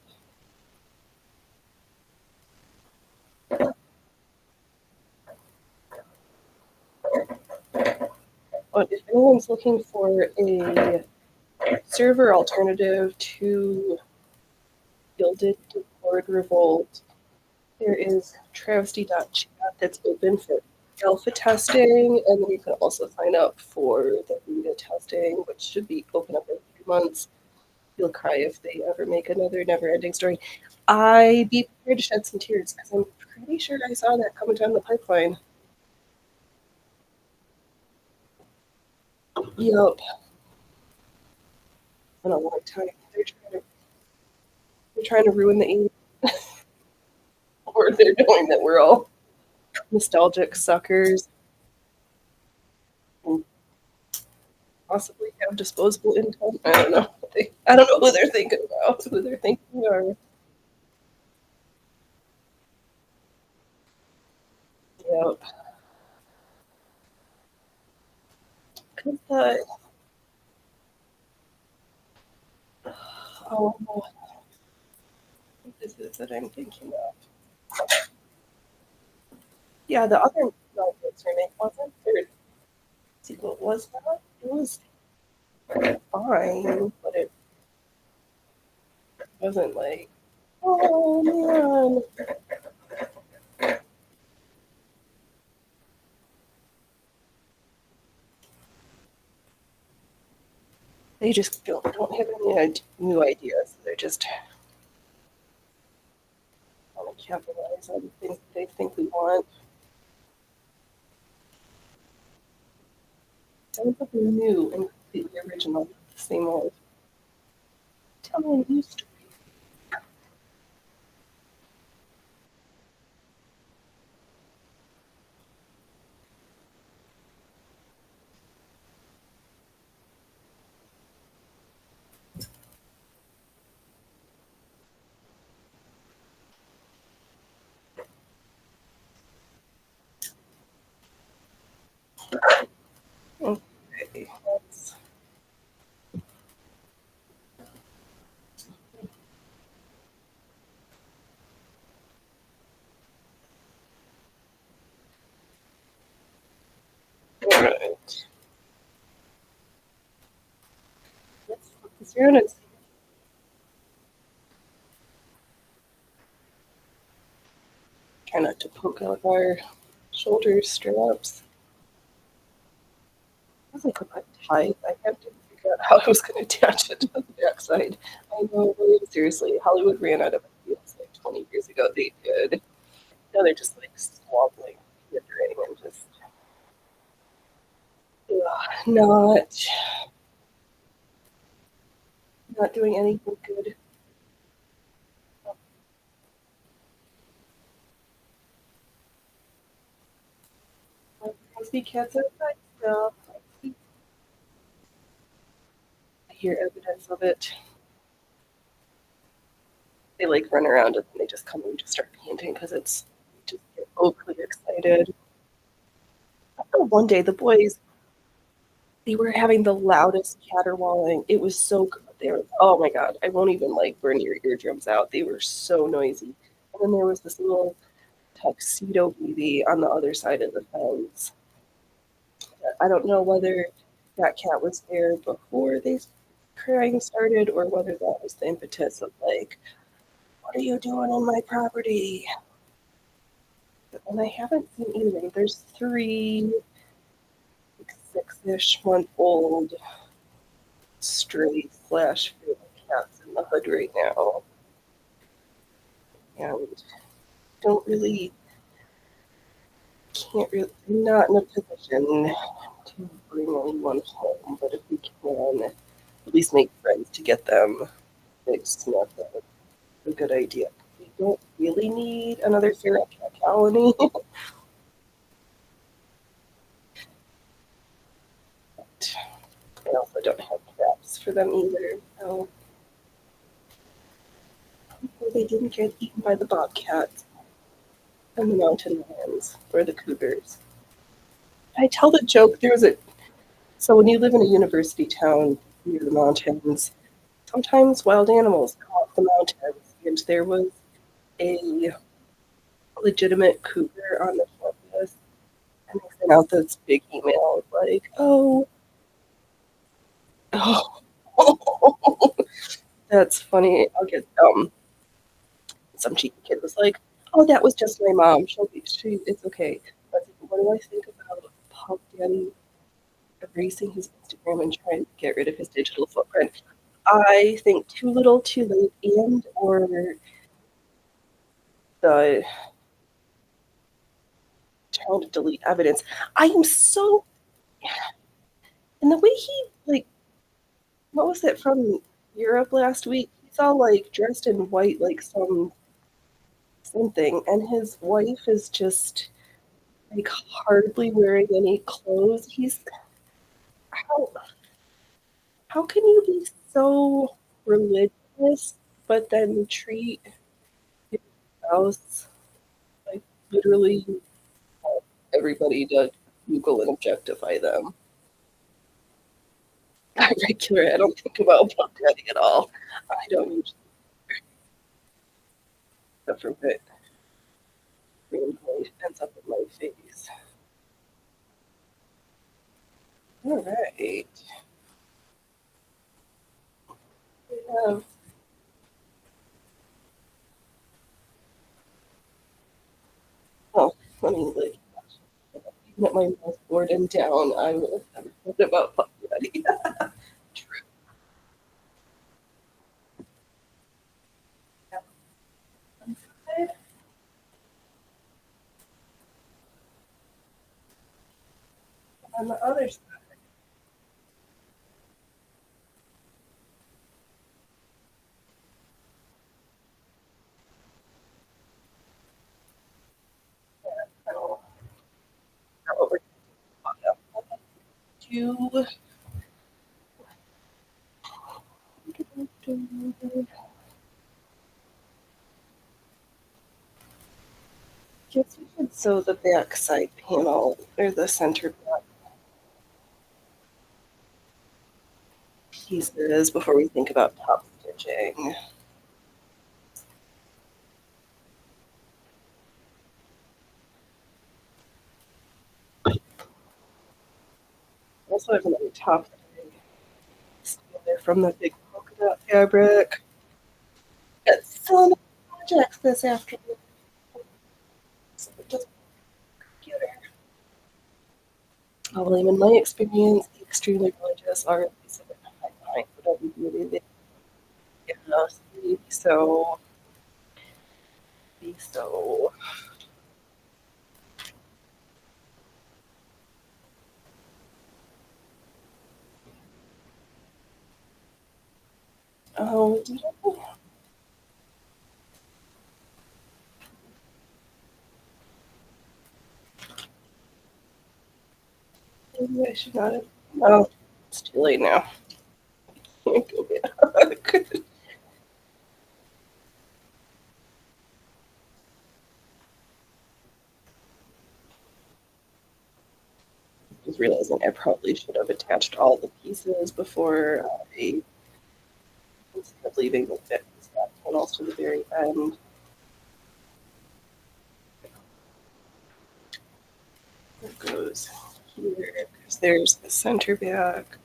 But if anyone's looking for a server alternative to Gilded Discord Revolt, there is travesty.chat that's open for alpha testing, and then you can also sign up for the beta testing, which should be open up in 3 months. You'll cry if they ever make another never-ending story. I'd be prepared to shed some tears because I'm pretty sure I saw that coming down the pipeline. Yup. In a long time. They're trying to ruin the 80s, or they're knowing that we're all nostalgic suckers and possibly have disposable income. I don't know. I don't know who they're thinking about, who they're thinking are. Yep. Because oh, what is it that I'm thinking of? Yeah, the other Netflix remake wasn't there. See what was that? It was fine, but it wasn't like, oh man. They just don't have any new ideas. They're just want to capitalize on things that they think we want. Something new and completely original, the same old. Tell me a new story. Okay, that's all right. Let's flip this around and see. Try not to poke out our shoulder straps. I was like about tight. I had to figure out how I was going to attach it to the backside. I know, really seriously, Hollywood ran out of ideas like 20 years ago. They did. Now they're just like squabbling, withering, and just not not doing anything good. I see cats outside stuff. I hear evidence of it. They like run around and then they just come and just start painting because it's just get overly excited. One day the boys, they were having the loudest caterwauling. It was so good. They were, oh my god, I won't even like burn your eardrums out. They were so noisy. And then there was this little tuxedo baby on the other side of the fence. I don't know whether that cat was there before they crying started or whether that was the impetus of like, what are you doing on my property? And I haven't seen either. There's three 6-ish month old stray slash feral cats in the hood right now. And don't really, can't really, not in a position to bring anyone home, but if we can, at least make friends to get them fixed, that's a good idea. We don't really need another feral cat colony. I also don't have cats jobs for them either. So they didn't get eaten by the bobcats and the mountain lions or the cougars. I tell the joke there was a so when you live in a university town near the mountains, sometimes wild animals come off the mountains, and there was a legitimate cougar on the campus, and they sent out this big email like, "Oh, oh, that's funny." I'll get some cheeky kid was like, "Oh, that was just my mom. It's okay." But what do I think about Puff Daddy erasing his Instagram and trying to get rid of his digital footprint? I think too little, too late, and or the trying to delete evidence. I am so and the way he like what was it from Europe last week? He's all like dressed in white like something, and his wife is just like hardly wearing any clothes. He's how how can you be so religious but then treat your spouse like literally everybody to Google and objectify them? I'm regular. I don't think about Puff Daddy at all. I don't usually except for what randomly ends up in my face. All right. We have, oh, let me like get my mouth board and down. I will have heard about Puff Daddy. True. On the other side, I don't know what we're talking about. Guess we could sew the back side panel or the center back pieces before we think about top stitching. I also have another top that I stole from the big polka dot fabric. Got so many projects this afternoon. So just computer. Oh, well, in my experience, the extremely religious are at least a bit behind whatever beauty they get us. So, be so. Oh, maybe I should not have. Oh, it's too late now. Can't go back. Just realizing I probably should have attached all the pieces before I instead of leaving the fit panels to the very end. It goes here because there's the center back.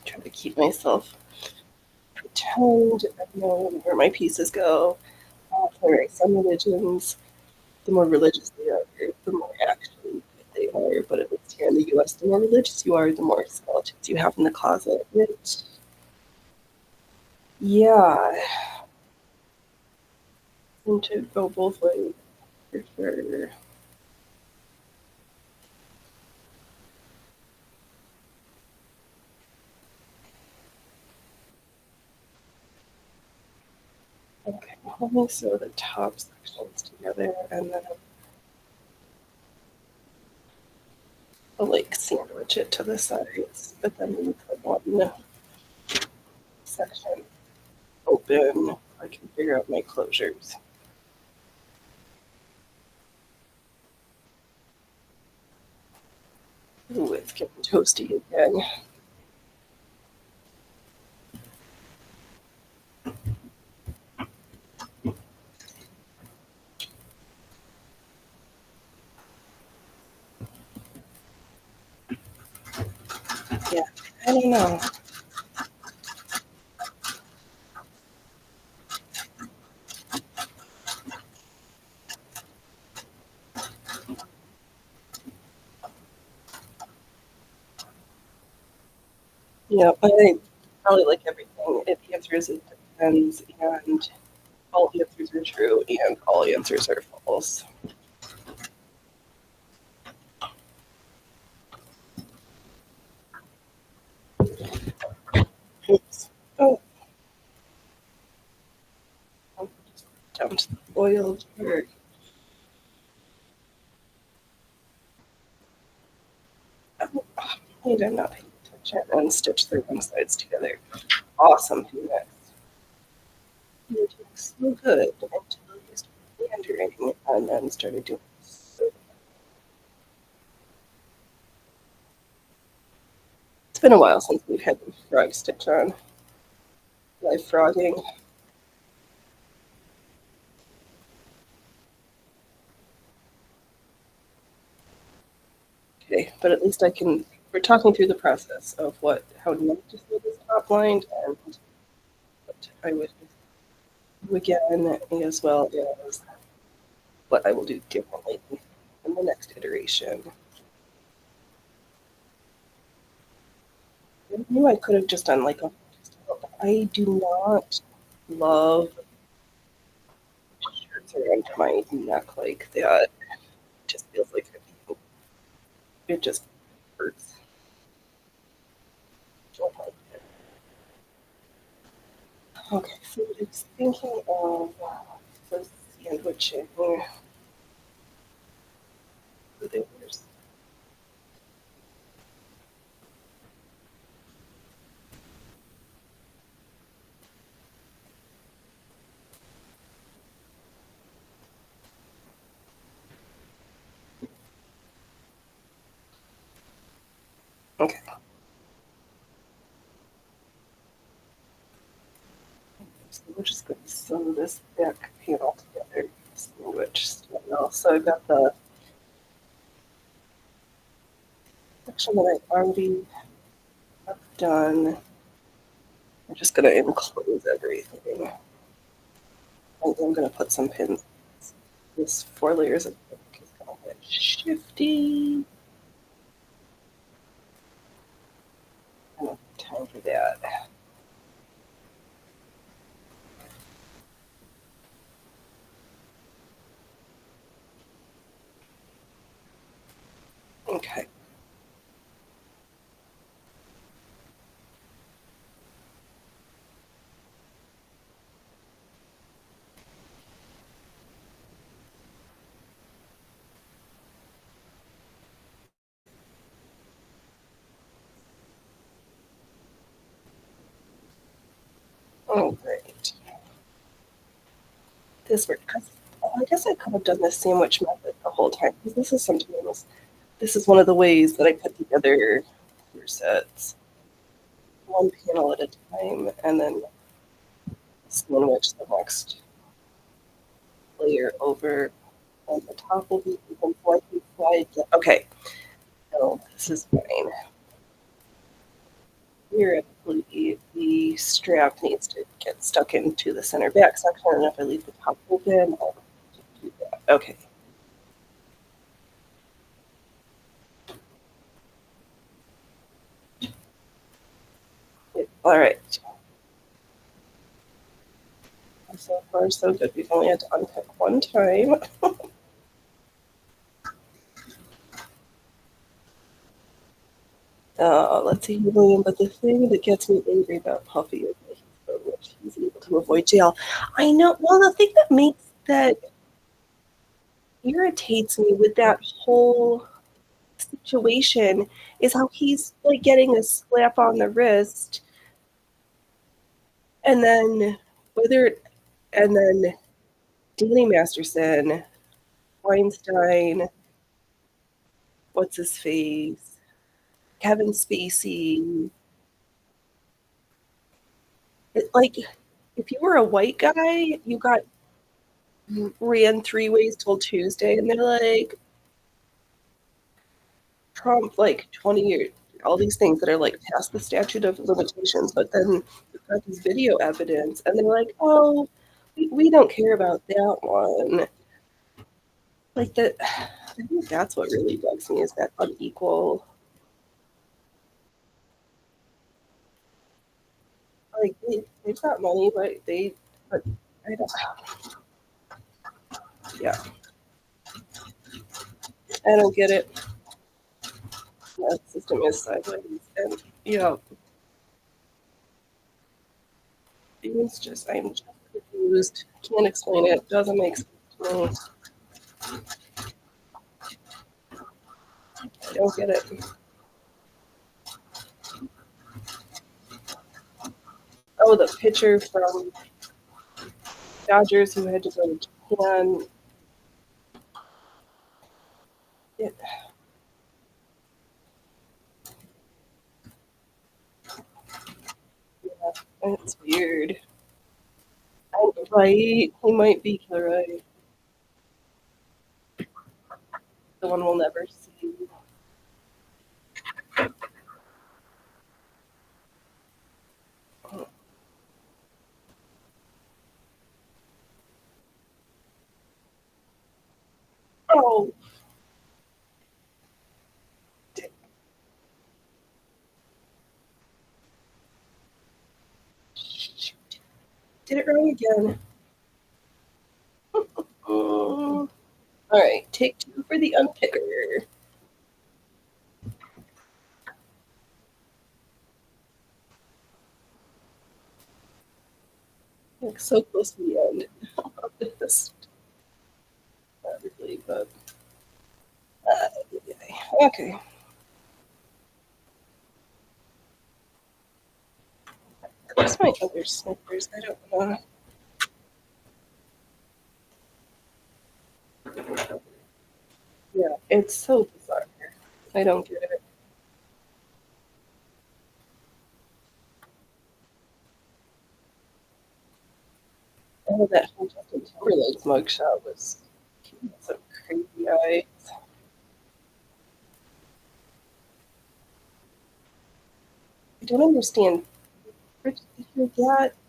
Try to keep myself pretend I know where my pieces go. For some religions, the more religious they are, the more actually good they are. But at least here in the US, the more religious you are, the more skeletons you have in the closet. Which, yeah, seem to go both ways for sure. Okay, let me sew the top sections together and then I'll like sandwich it to the sides, but then leave the one section open. I can figure out my closures. Ooh, it's getting toasty again. Yeah, I don't know. Yeah, I probably like everything. It answers it depends, and all answers are true, and all answers are false. Oops. Oh, I just dumped the oil jar. Oh, I did not pay attention and stitch the one sides together. Awesome, Phoenix. You're doing so good until you started meandering and then started doing so. It's been a while since we've had the frog stitch on. Live frogging. Okay, but at least I can. We're talking through the process of how not to sew this top line and what I would do again, as well as what I will do differently in the next iteration. I knew I could have just done like a. I do not love shirts around my neck like that. It just feels like it just hurts. Don't like it. Okay, so I was thinking of the sandwiching. There's okay. So we're just going to sew this back panel together. Sandwich style. So I've got the section that I already have done. I'm just going to enclose everything. And I'm going to put some pins. This 4 layers of pink is going to get shifty. I don't have time for that. Okay. All right. This worked. I guess I could have done the sandwich method the whole time because this is one of the ways that I put together sets, one panel at a time, and then sandwich the next layer over, and the top will be even slightly wide. Okay, no, this is fine. Theoretically, the strap needs to get stuck into the center back section, and if I leave the top open, I'll do that. Okay. All right. So far, so good. We've only had to unpick one time. Let's see, William. But the thing that gets me angry about Puffy is that he's so much he's able to avoid jail. I know. Well, the thing that irritates me with that whole situation is how he's like getting a slap on the wrist, and then whether and then Danny Masterson, Weinstein, what's his face, Kevin Spacey. Like, if you were a white guy, you got ran 3 ways till Tuesday, and they're like, Trump, like 20 years, all these things that are like past the statute of limitations, but then you've got this video evidence, and they're like, oh, we don't care about that one. Like, that, I think that's what really bugs me is that unequal. Like, they've got money, but I don't, yeah, I don't get it. That system is sideways, and yeah, it's just, I'm just confused. Can't explain it. Doesn't make sense to me. I don't get it. Oh, the pitcher from Dodgers who had to go to Japan. It, yeah, it's weird. Right? He might be right. The one we'll never see. Oh, did, shoot. Did it wrong again. All right, take two for the unpicker. Like, so close to the end of this. Not really, but okay. Where's my other snippers? I don't know. Yeah, it's so bizarre. I don't get it. Oh, that whole Justin Timberlake's mugshot was some crazy eyes. I don't understand. If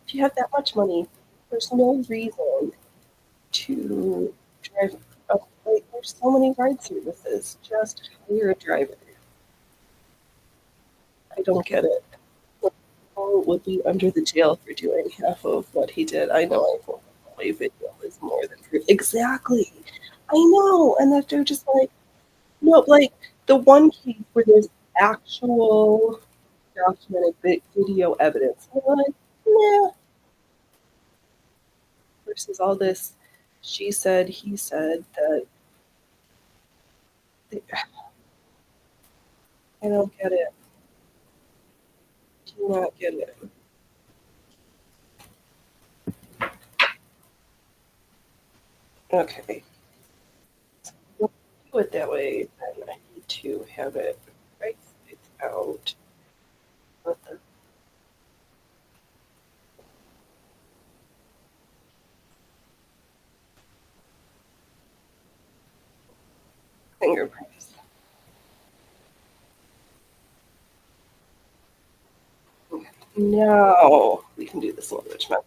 you have that much money, there's no reason to drive. Like, there's so many ride services. Just hire a driver. I don't get it. Paul would be under the jail for doing half of what he did. I know I think the video is more than proof. Exactly. I know. And that they're just like, no, like the one case where there's actual documented video evidence. And I'm like, nah. Versus all this she said, he said that they, I don't get it. Do not get it. Okay. So we'll do it that way, then I need to have it right sides out. With the fingerprints. Now we can do the sandwich method.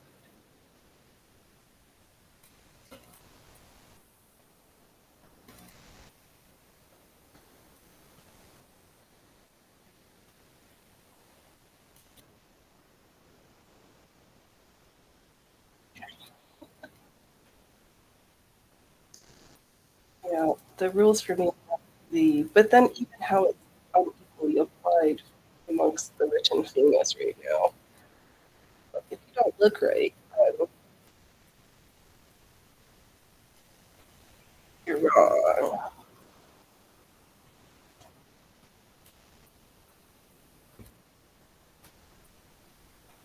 Yeah, the rules for me but then even how it's unequally applied amongst the rich and famous right now. If you don't look right. You're wrong.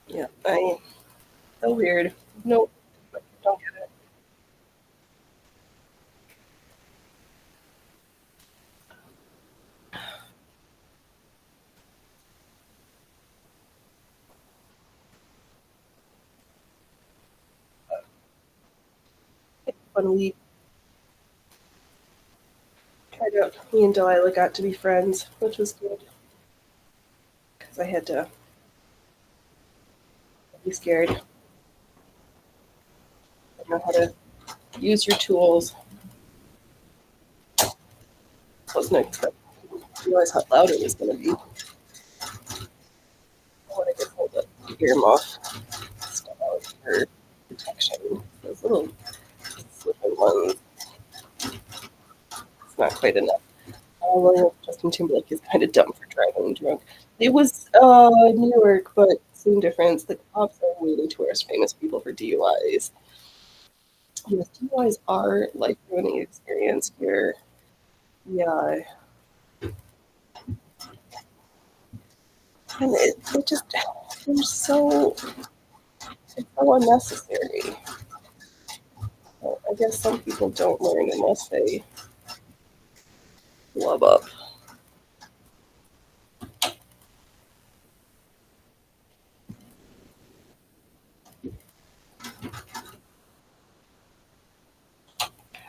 Yeah, so weird. Nope, don't get it. When we tried out, me and Delilah got to be friends, which was good because I had to be scared. I know how to use your tools. Wasn't expecting to realize how loud it was going to be. I want to get hold of the earmuff stuff out for protection. Those little slipping ones, it's not quite enough. Well, Justin Timberlake is kind of dumb for driving drunk. It was New York, but same difference. The cops are way too worse famous people for DUIs. Yes, DUIs are life ruining experience here. Yeah, and it just they're so it's so unnecessary. Well, I guess some people don't learn unless they love up.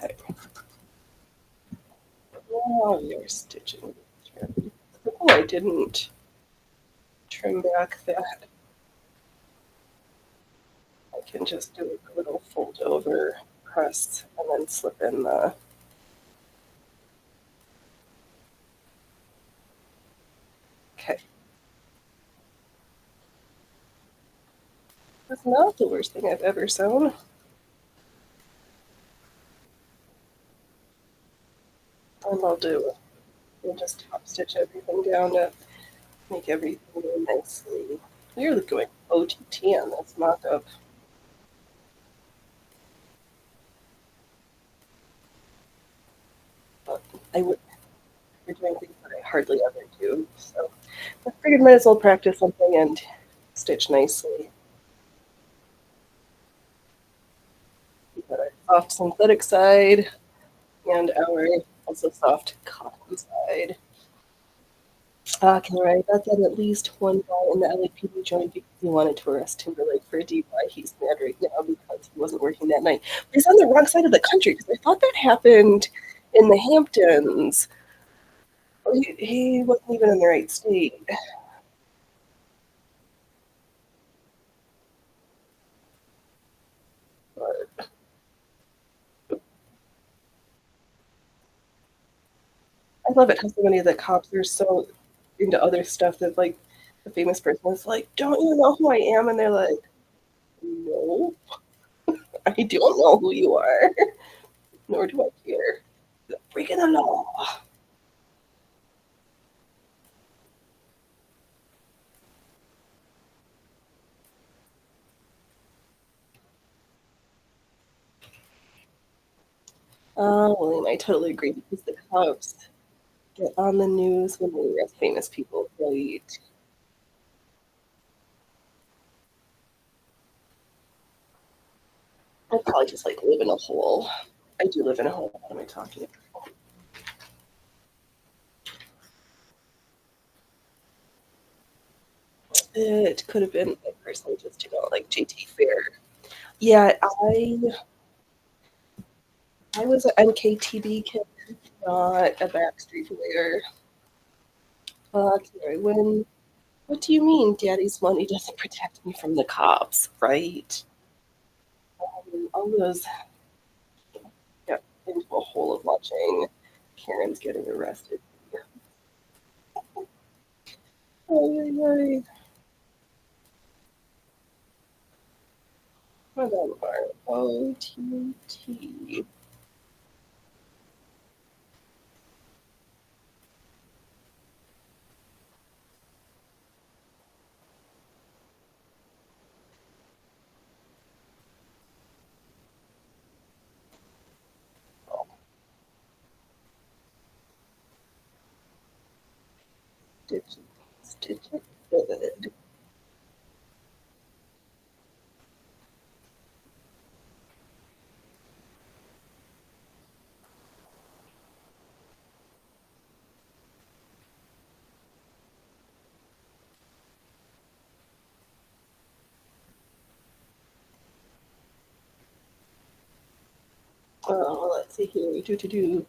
Okay. Now you're stitching. Oh, I didn't trim back that. I can just do a little fold over press and then slip in the. Okay. That's not the worst thing I've ever sewn. And I'll do. We'll just top stitch everything down to make everything go nicely. You're going OTT on this mock up. But I would. You're doing things that I hardly ever do. So I figured might as well practice something and stitch nicely. We've got our soft synthetic side and our also soft cotton side. Kilroy, I bet that at least one guy in the LAPD joined because he wanted to arrest Timberlake for a DUI. He's mad right now because he wasn't working that night. But he's on the wrong side of the country because I thought that happened in the Hamptons. He wasn't even in the right state. But I love it how so many of the cops are so into other stuff that, like, the famous person is like, "Don't you know who I am?" And they're like, "No, I don't know who you are, nor do I care." Breaking the law. William, I totally agree because the cops get on the news when they arrest famous people, right? I probably just like live in a hole. I do live in a hole. What am I talking about? It could have been a person just, like JT Fair. Yeah, I was an NKTB kid, not a Backstreet Player. Sorry, what do you mean daddy's money doesn't protect me from the cops, right? All those got into a hole of watching Karen's getting arrested. Ay, ay, ay. Madame OTT. Stitch it, stitch it good. Let's see here. Do.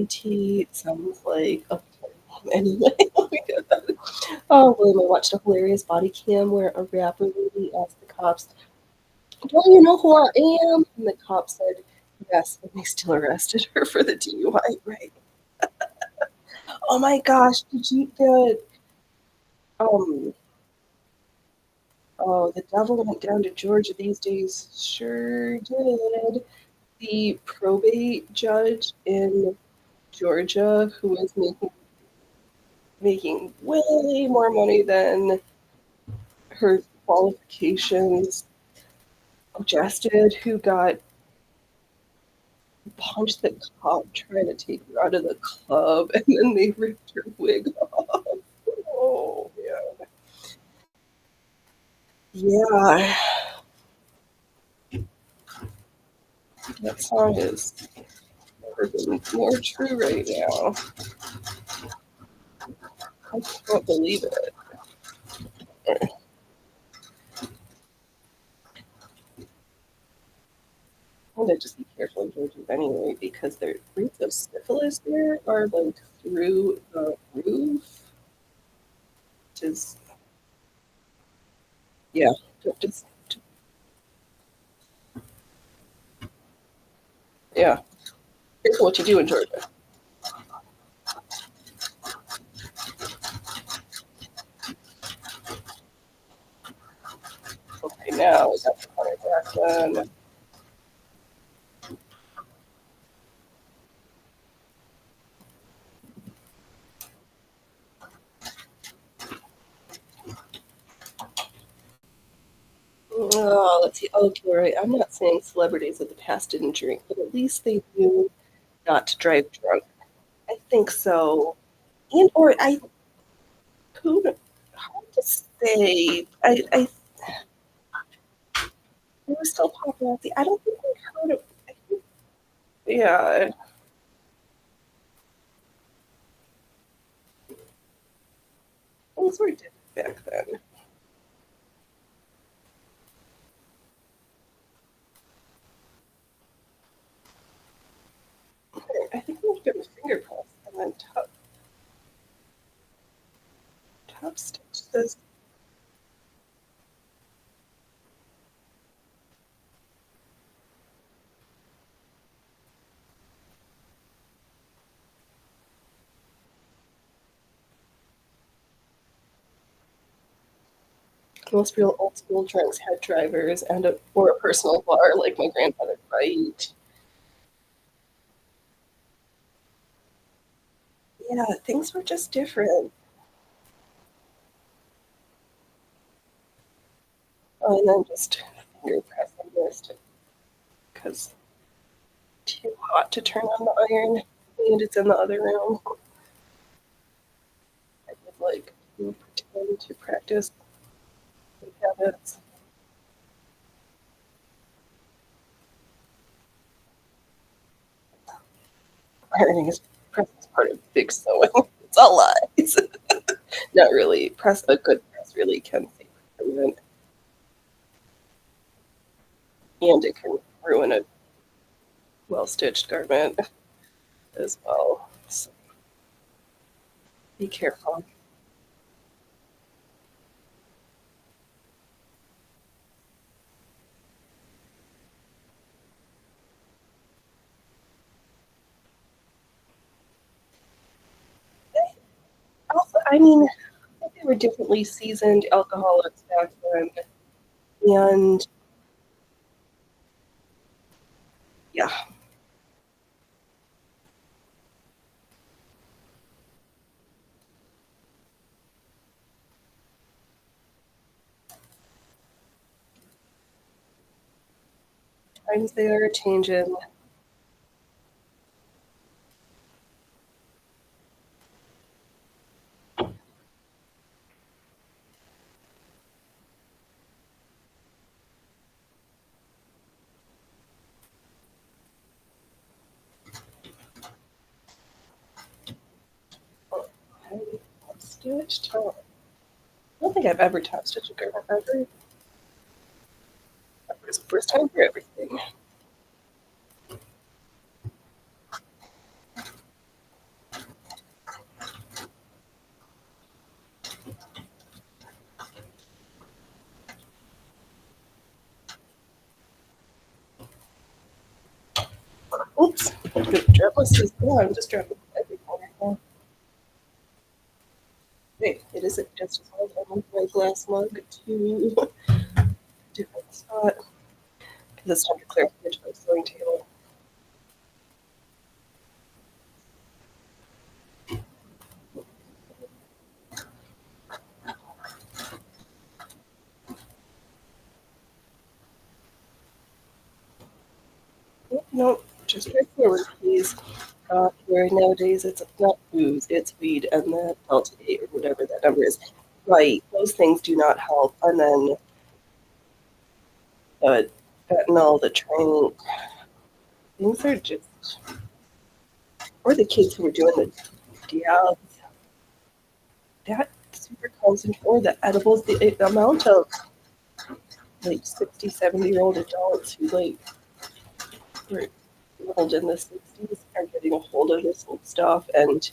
tea sounds like a anyway. Oh, William, I watched a hilarious body cam where a rapper lady asked the cops, "Don't you know who I am?" And the cop said, "Yes," and they still arrested her for the DUI. Right? Oh my gosh! Did you the um? Oh, the devil went down to Georgia these days. Sure did. The probate judge in Georgia who was making way more money than her qualifications suggested, who got punched the cop trying to take her out of the club, and then they ripped her wig off. Oh, yeah. Yeah, that song is never been more true right now. I can't believe it. I want to just be careful in Georgia anyway because their rates of syphilis there are like through the roof. Just, yeah, just, yeah. Careful what you do in Georgia. Okay, now we got the water back done. Oh, let's see. Okay, right. I'm not saying celebrities of the past didn't drink, but at least they knew not to drive drunk. I think so. And or I who hard to say. It was still paparazzi. I don't think we heard of. I think, yeah, things were different back then. I think we did a finger press and then top stitch this. Most real old school drunks had drivers and or a personal bar like my grandfather. Right? Yeah, things were just different. Oh, and then just finger pressing this because too hot to turn on the iron, and it's in the other room. I would like to pretend to practice good habits. Ironing is press is part of big sewing. It's all lies. Not really. Press a good press really can save permanent, and it can ruin a well stitched garment as well. So be careful. Also, I mean, they were differently seasoned alcoholics back then, and yeah, times they are changing. Which time? I don't think I've ever touched a sugar ever. That was the first time for everything. Oops. The drip list is gone. I'm just dropping everything right now. Wait, it isn't just as well. I moved my glass mug to a different spot. Because it's time to clear the my sewing table. No, just right forward, please. Where nowadays it's not booze, it's weed, and the LTA or whatever that number is. Right, those things do not help. And then fentanyl, the trank, things are just. Or the kids who were doing the dabs, that super concentrated, or the edibles, the amount of like 60, 70-year-old adults who like were old in the 60s are getting a hold of this old stuff and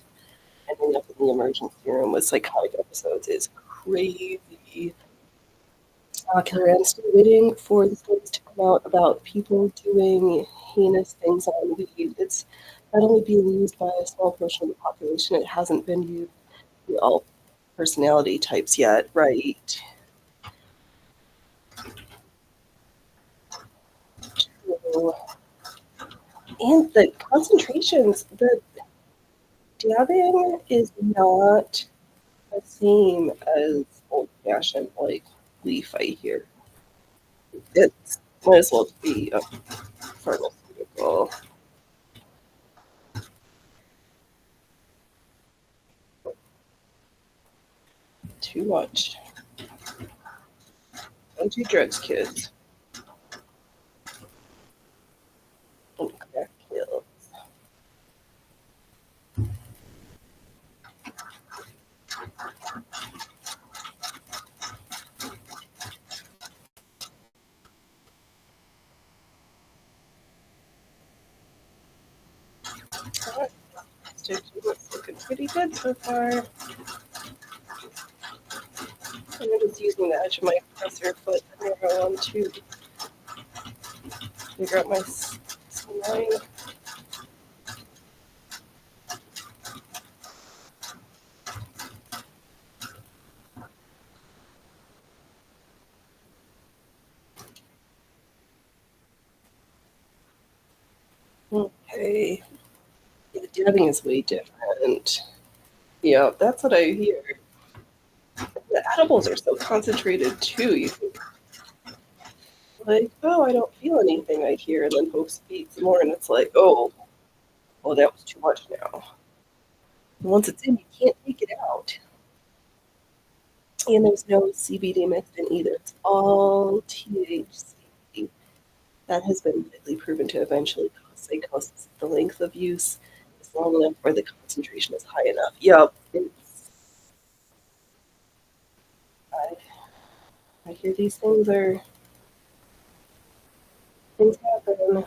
ending up in the emergency room with psychotic episodes is crazy. Killer Ann still waiting for the stories to come out about people doing heinous things on weed. It's not only being used by a small portion of the population, it hasn't been used by all personality types yet, right? So, and the concentrations, the dabbing is not the same as old fashioned like leaf, I hear. It's might as well be a pharmaceutical. Too much. Don't do drugs, kids. Don't crack kills. Alright, looks looking pretty good so far. I'm just using the edge of my presser foot whenever I want to figure out my line. Okay. Yeah, dabbing is way different. Yeah, that's what I hear. The edibles are so concentrated too. You think like, oh, I don't feel anything. I hear, and then Hope speaks more, and it's like, oh, well, that was too much now. And once it's in, you can't take it out. And there's no CBD mixed in either. It's all THC. That has been widely proven to eventually cause psychosis if the length of use is long enough or the concentration is high enough. Yep, I, I hear these things happen,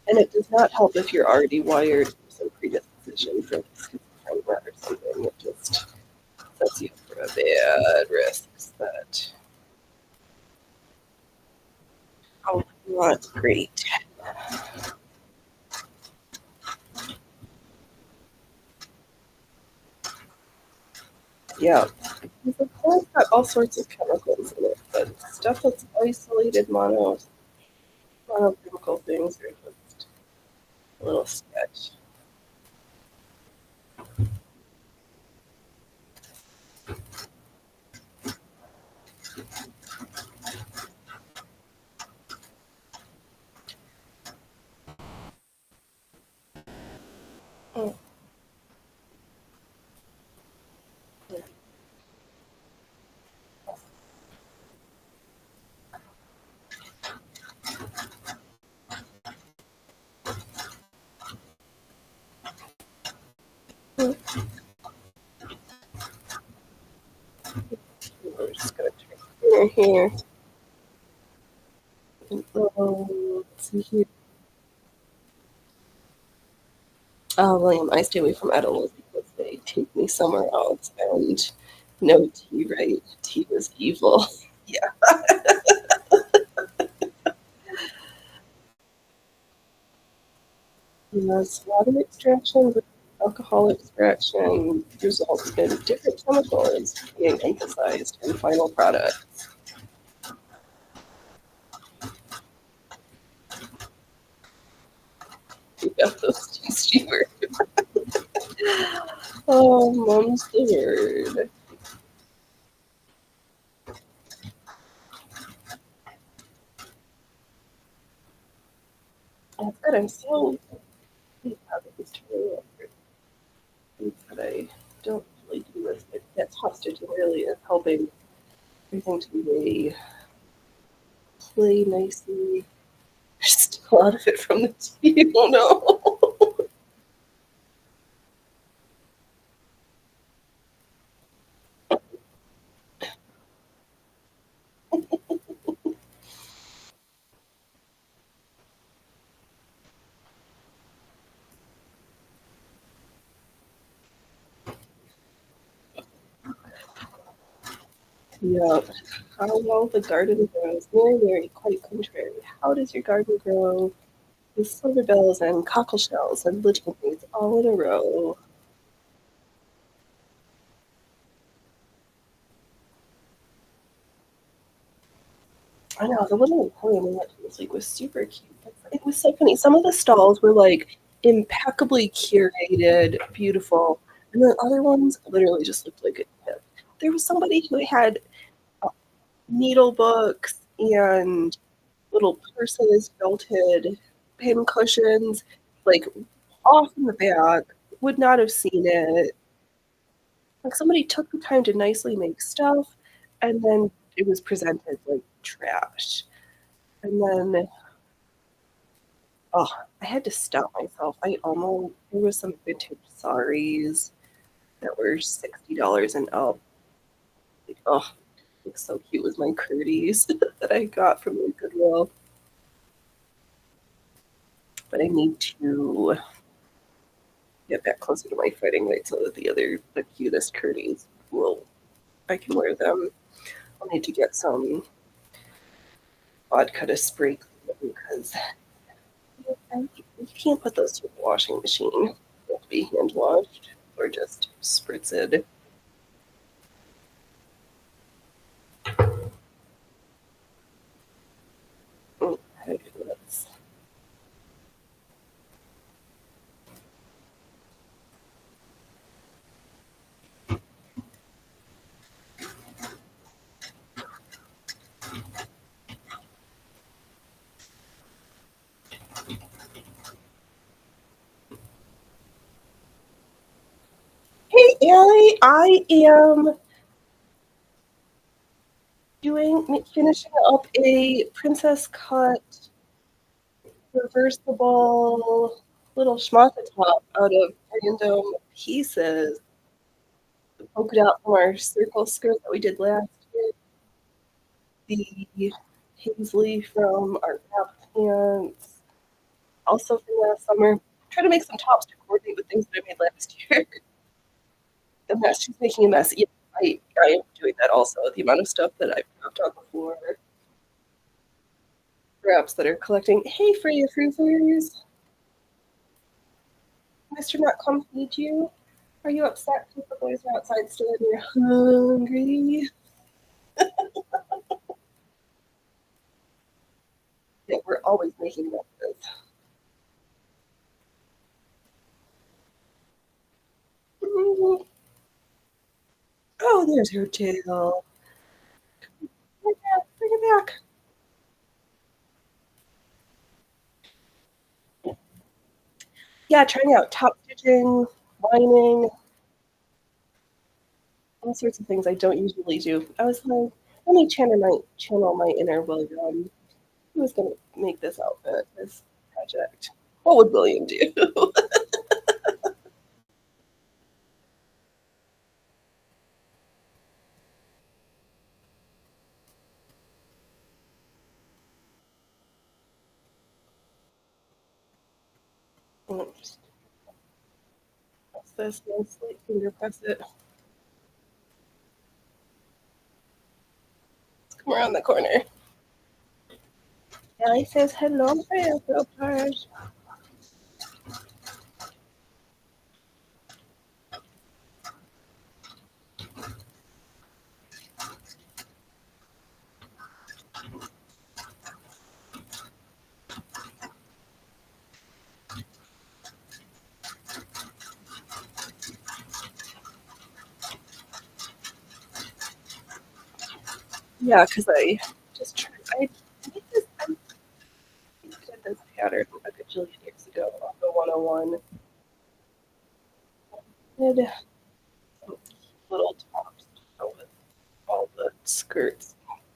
and it does not help if you're already wired for some predisposition for schizophrenia or something. It just sets you up for a bad risks that are not great. Yeah, because the plant's got all sorts of chemicals in it, but stuff that's isolated monochemical things are just a little sketch. Oh, here. Let's see here. Oh, William, I stay away from edibles because they take me somewhere else. And no tea, right? Tea is evil. Yeah. Yes, water extraction with alcohol extraction results in different chemicals being emphasized in final product. You got those tasty words. Oh, mom's the word. That's good. I'm so pleased how this totally things that I don't really do with it. That's hostage really is helping everything to play nicely. There's still a lot of it from the TV. Oh no. Yeah. How well the garden grows. Very, very quite contrary. How does your garden grow with silver bells and cockle shells and little things all in a row? I know the little aquarium we went to this week was super cute. It was so funny. Some of the stalls were like impeccably curated, beautiful, and then other ones literally just looked like a tip. There was somebody who had needle books and little purses, belted pin cushions, like off in the back. Would not have seen it. Like somebody took the time to nicely make stuff, and then it was presented like trash. And then oh, I had to stop myself. I almost there was some vintage saris that were $60 and up. Like, oh, looks so cute with my curdies that I got from the Goodwill. But I need to get back closer to my fighting weight so that the cutest curdies will I can wear them. I'll need to get some vodka to spray because you can't put those in the washing machine. They have to be hand washed or just spritzed. Okay, let's Hey, Allie, I am finishing up a princess cut reversible little schmata top out of random pieces. Polka dot from our circle skirt that we did last year. The paisley from our wrap pants, also from last summer. Try to make some tops to coordinate with things that I made last year. The mess she's making a mess. Yeah, I am doing that also. The amount of stuff that I've dropped on the floor, scraps that are collecting. Hey, Freya Fruiters, Mr. Not Come feed you. Are you upset because the boys are outside still and you're hungry? Yeah, we're always making messes. Mm. Oh, there's her tail. Bring it back. Bring it back. Yeah, trying out top stitching, lining, all sorts of things I don't usually do. I was like, let me channel my inner William. Who was going to make this outfit, this project? What would William do? Just press this nicely, finger press it. Let's come around the corner. Ellie says hello, my purse. Yeah, because I just tried. I made this. I did this pattern a gajillion years ago on the 101. Did some little tops to go with all the skirts.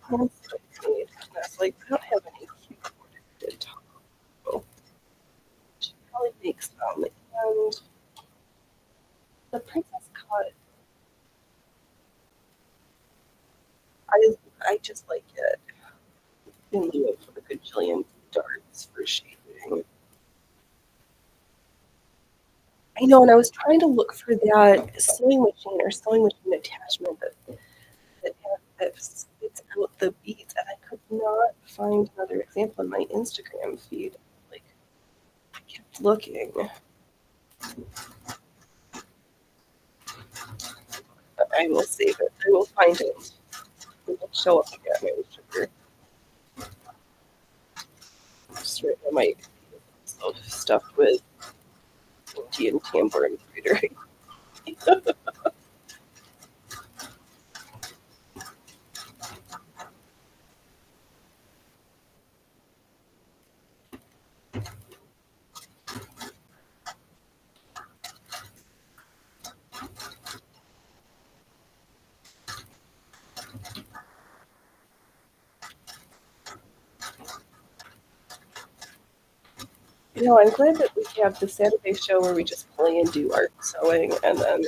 That's what I made. And I was like, I don't have any cute corded tops. So I should probably make some. And the princess cut, I I just like it in lieu of a gajillion darts for shaping. I know, and I was trying to look for that sewing machine or sewing machine attachment that spits out the beads, and I could not find another example in my Instagram feed. Like, I kept looking. I will save it. I will find it. It will show up again, I'm sure. Just right now, my stuff with Indian tambour embroidery. You know, I'm glad that we have the Saturday show where we just play and do art sewing, and then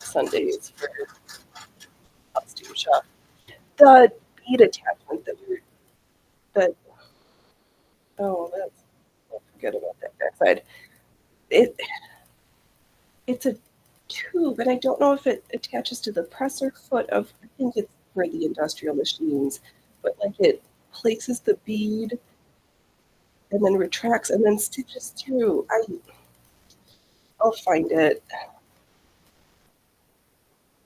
Sundays for costume shop. The bead attachment that we were, that, oh, that's, I'll forget about that backside. It, it's a tube, and I don't know if it attaches to the presser foot of, I think it's for the industrial machines, but like it places the bead and then retracts and then stitches through. I'll find it.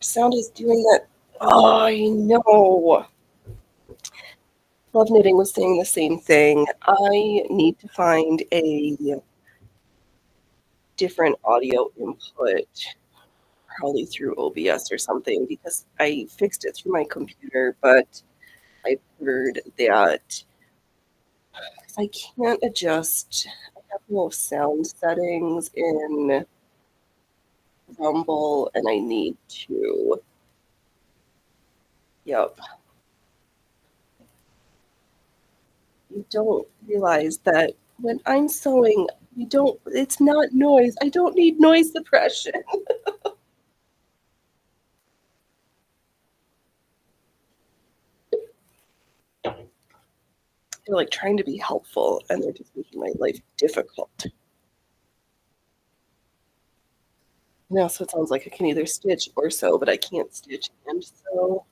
Sound is doing that. Oh, I know. Love Knitting was saying the same thing. I need to find a different audio input, probably through OBS or something, because I fixed it through my computer, but I heard that because I can't adjust, I have no sound settings in Rumble, and I need to. Yep. You don't realize that when I'm sewing, you don't, it's not noise. I don't need noise suppression. They're like trying to be helpful and they're just making my life difficult. Now, so it sounds like I can either stitch or sew, but I can't stitch and sew.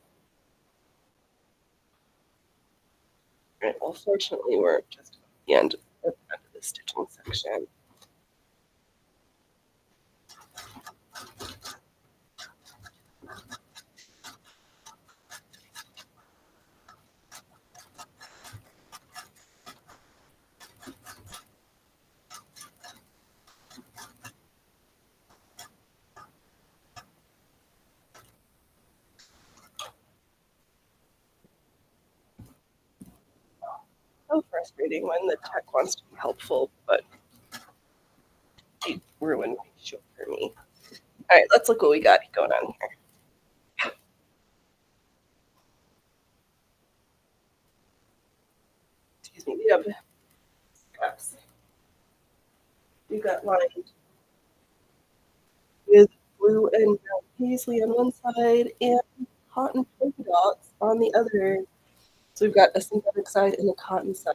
Right, well, fortunately, we're just at the end of the stitching section. So frustrating when the tech wants to be helpful, but they ruin my show for me. All right, let's look what we got going on here. Excuse me, we have scraps. We got lined with blue and brown paisley on one side and cotton polka dots on the other. So we've got a synthetic side and a cotton side.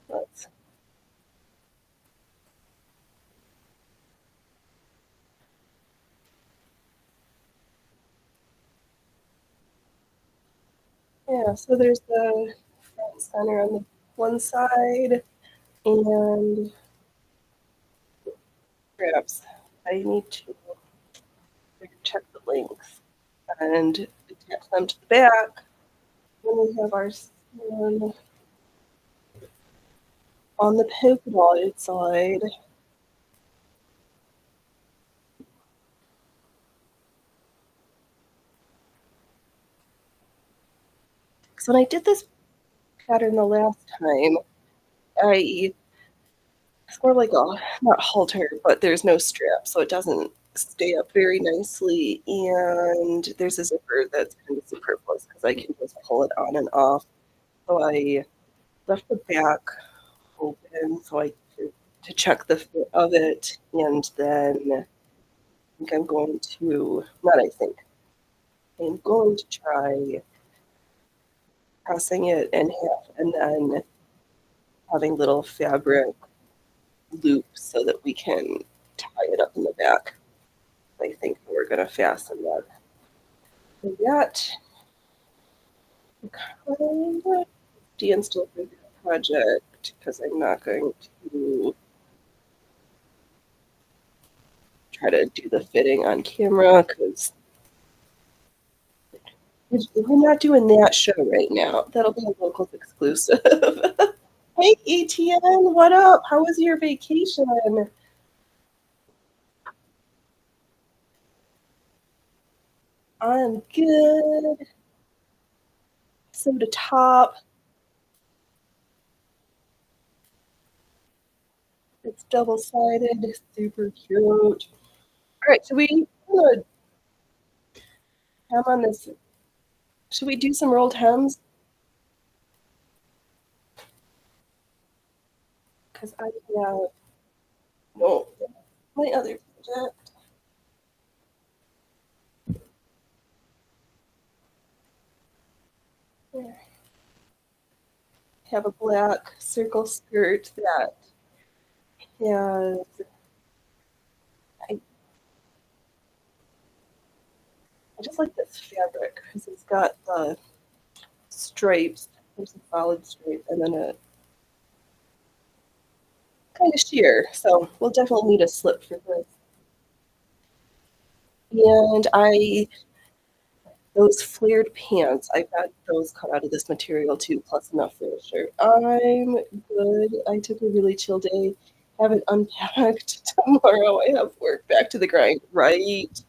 Let's, yeah, so there's the front center on the one side, and perhaps I need to check the links and attach them to the back. Then we have our skin on the polka dotted side. So when I did this pattern the last time, I it's more like a not halter, but there's no strap, so it doesn't stay up very nicely. And there's a zipper that's kind of superfluous because I can just pull it on and off. So I left the back open so I could to check the fit of it, and then I think I'm going to not I think I'm going to try pressing it in half and then having little fabric loops so that we can tie it up in the back. I think we're going to fasten that. So that kind of stand still for the project because I'm not going to try to do the fitting on camera because we're not doing that show right now. That'll be a locals exclusive. Hey, ETN, what up? How was your vacation? I'm good. Soda top. It's double sided, super cute. All right, so we put hem on this. Should we do some rolled hems? Because I have no my other project. There. Have a black circle skirt that has I, I just like this fabric because it's got the stripes. There's a solid stripe and then a kind of sheer. So we'll definitely need a slip for this. And I those flared pants, I got those cut out of this material too, plus enough for a shirt. I'm good. I took a really chill day. Haven't unpacked. Tomorrow I have work back to the grind. Right.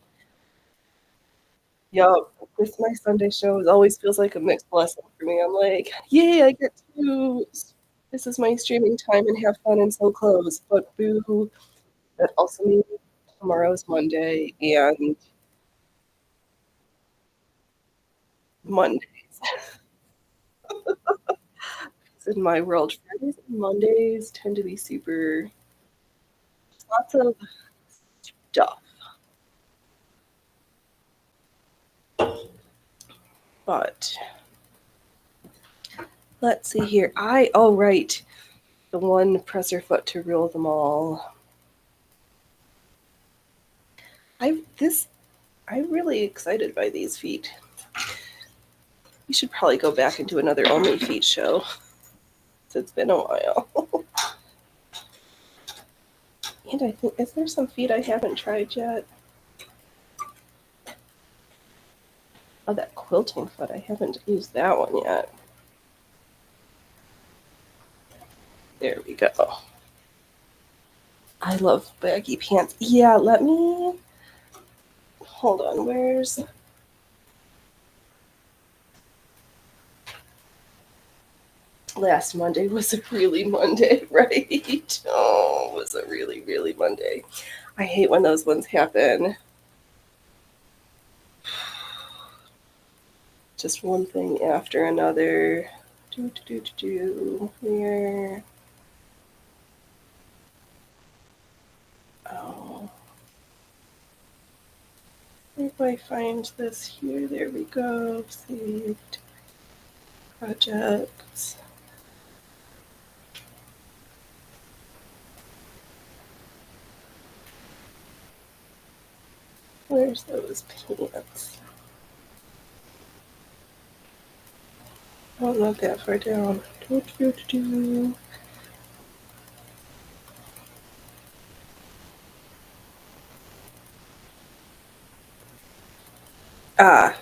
Yup. This my Sunday show always feels like a mixed blessing for me. I'm like, yay, I get to this is my streaming time and have fun and so close. But boo, that also means tomorrow's Monday and Mondays. In my world, Fridays and Mondays tend to be super lots of stuff. But let's see here. Oh right, the one presser foot to rule them all. I'm really excited by these feet. We should probably go back and do another only feet show. It's been a while. And I think is there some feet I haven't tried yet? Oh, that quilting foot. I haven't used that one yet. There we go. I love baggy pants. Yeah, let me hold on. Where's last Monday was a really Monday, right? Oh, it was a really, really Monday. I hate when those ones happen. Just one thing after another. Where? Oh. Where do I find this here? There we go. Saved projects. Where's those pants? Oh, not that far down. Ah,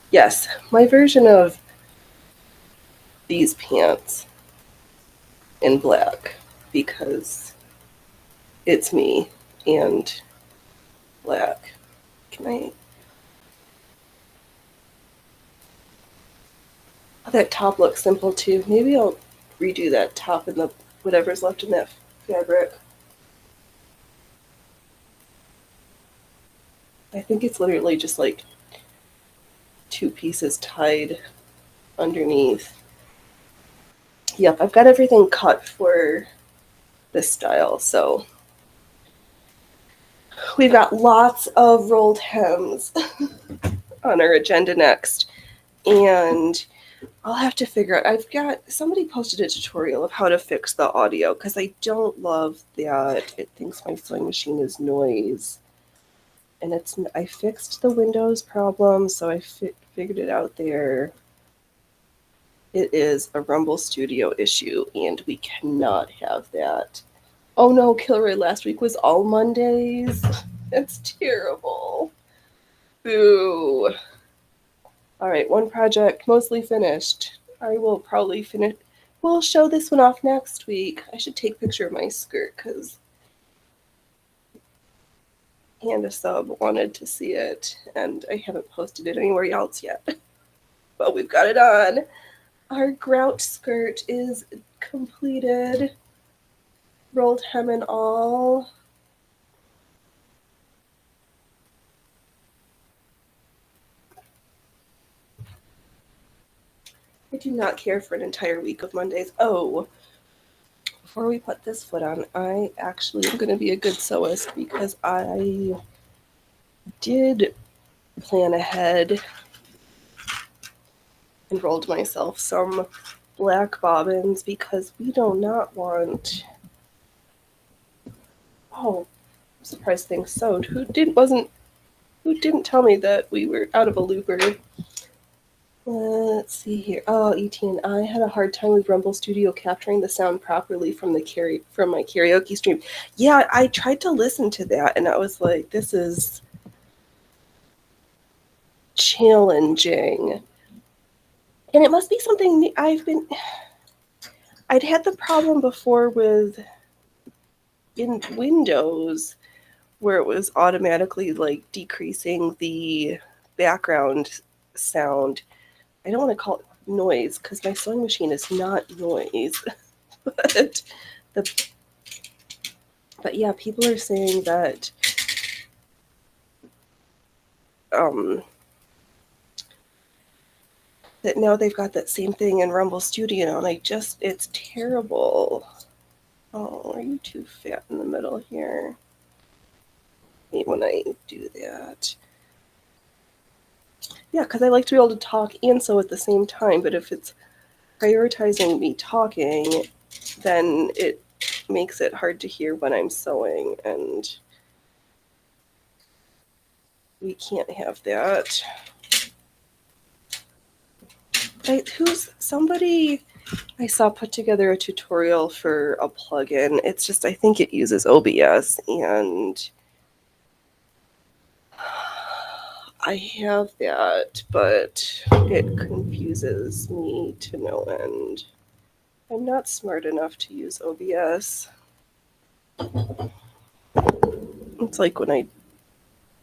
yes, my version of these pants in black because it's me and black. Can I? Oh, that top looks simple too. Maybe I'll redo that top and the whatever's left in that fabric. I think it's literally just like two pieces tied underneath. Yep, I've got everything cut for this style, so we've got lots of rolled hems on our agenda next. And I'll have to figure out. I've got somebody posted a tutorial of how to fix the audio because I don't love that it thinks my sewing machine is noise. And I fixed the Windows problem, so I figured it out there. It is a Rumble Studio issue, and we cannot have that. Oh no, Kilroy last week was all Mondays. That's terrible. Boo. All right, one project mostly finished. I will probably finish. We'll show this one off next week. I should take a picture of my skirt because and a sub wanted to see it, and I haven't posted it anywhere else yet. But we've got it on. Our grout skirt is completed. Rolled hem and all. I do not care for an entire week of Mondays. Oh, before we put this foot on, I actually am going to be a good sewist because I did plan ahead and rolled myself some black bobbins because we do not want. Oh, I'm surprised things sewed. Who didn't tell me that we were out of a looper? Let's see here. Oh, ET and I had a hard time with Rumble Studio capturing the sound properly from my karaoke stream. Yeah, I tried to listen to that and I was like, this is challenging. And it must be something I'd had the problem before with in Windows where it was automatically like decreasing the background sound. I don't want to call it noise because my sewing machine is not noise. but yeah, people are saying that that now they've got that same thing in Rumble Studio, and it's terrible. Oh, are you too fat in the middle here? I hate when I do that. Yeah, because I like to be able to talk and sew at the same time, but if it's prioritizing me talking, then it makes it hard to hear when I'm sewing, and we can't have that. Somebody I saw put together a tutorial for a plugin. It's just I think it uses OBS, and I have that, but it confuses me to no end. I'm not smart enough to use OBS. It's like when I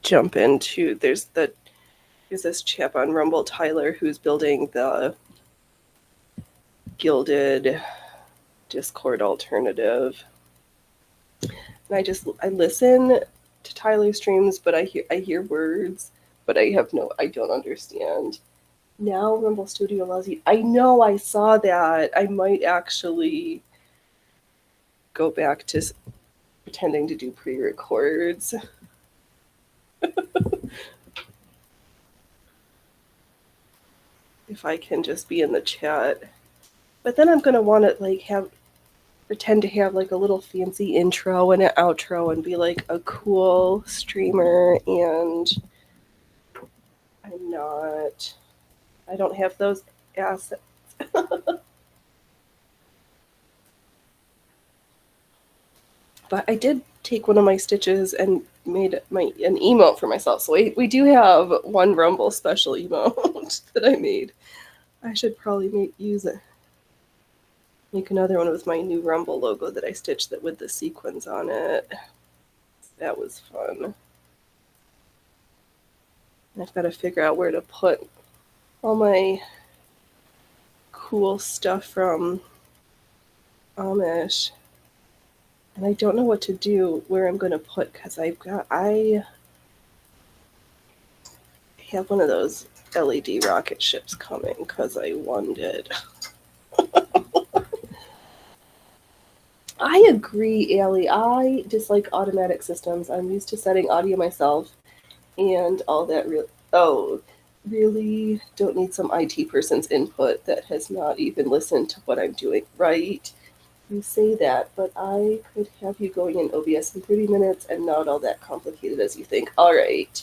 jump into there's this chap on Rumble, Tyler, who's building the Gilded Discord alternative. And I listen to Tyler's streams, but I hear words, but I don't understand. Now Rumble Studio allows you. I know, I saw that. I might actually go back to pretending to do pre-records. If I can just be in the chat. But then I'm gonna want to like have pretend to have like a little fancy intro and an outro and be like a cool streamer, and I'm not. I don't have those assets. But I did take one of my stitches and made an emote for myself. So we do have one Rumble special emote that I made. I should probably use it. Make another one with my new Rumble logo that I stitched that with the sequins on it. That was fun. I've got to figure out where to put all my cool stuff from Amish. And I don't know what to do where I'm going to put, because I have one of those LED rocket ships coming because I won it. I agree, Allie. I dislike automatic systems. I'm used to setting audio myself and all that. Really don't need some IT person's input that has not even listened to what I'm doing, right? You say that, but I could have you going in OBS in 30 minutes and not all that complicated as you think. All right.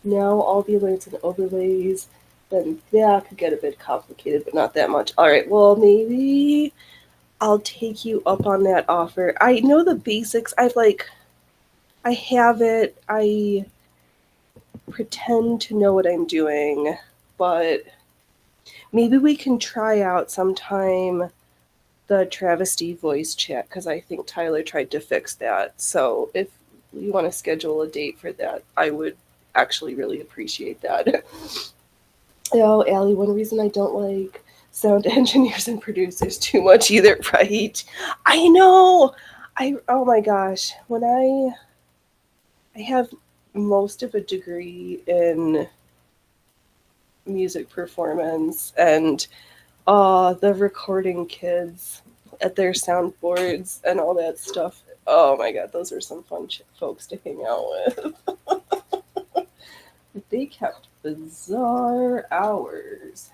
Now all the alerts and overlays, then that could get a bit complicated, but not that much. All right, well, maybe I'll take you up on that offer. I know the basics. I have it. I pretend to know what I'm doing, but maybe we can try out sometime the travesty voice chat, because I think Tyler tried to fix that. So if you want to schedule a date for that, I would actually really appreciate that. Oh, Allie, one reason I don't like sound engineers and producers too much either, right? I know. Oh my gosh, when I have most of a degree in music performance, and the recording kids at their soundboards and all that stuff. Oh my god, those are some fun folks to hang out with. They kept bizarre hours,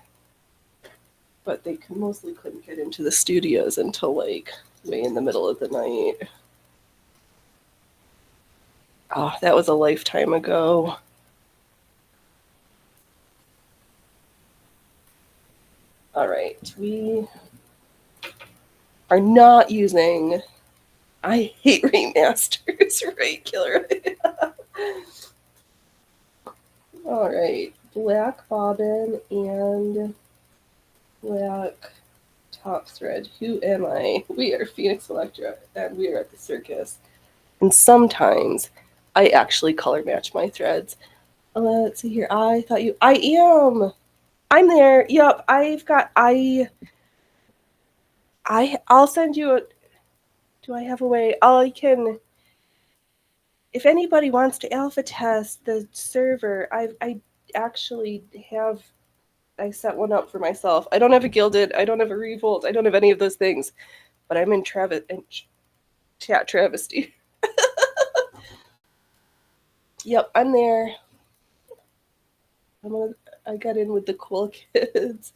but they mostly couldn't get into the studios until like way in the middle of the night. Oh, that was a lifetime ago. All right, we are not using. I hate remasters, right, Killer? All right, black bobbin and black top thread. Who am I? We are Phoenix Electra, and we are at the circus. And sometimes I actually color match my threads. Let's see here. I thought you. I am. I'm there. Yep. I've got. I'll send you a. Do I have a way? I can. If anybody wants to alpha test the server, I actually have. I set one up for myself. I don't have a Gilded. I don't have a Revolt. I don't have any of those things. But I'm in chat travesty. Yep, I'm there. I got in with the cool kids.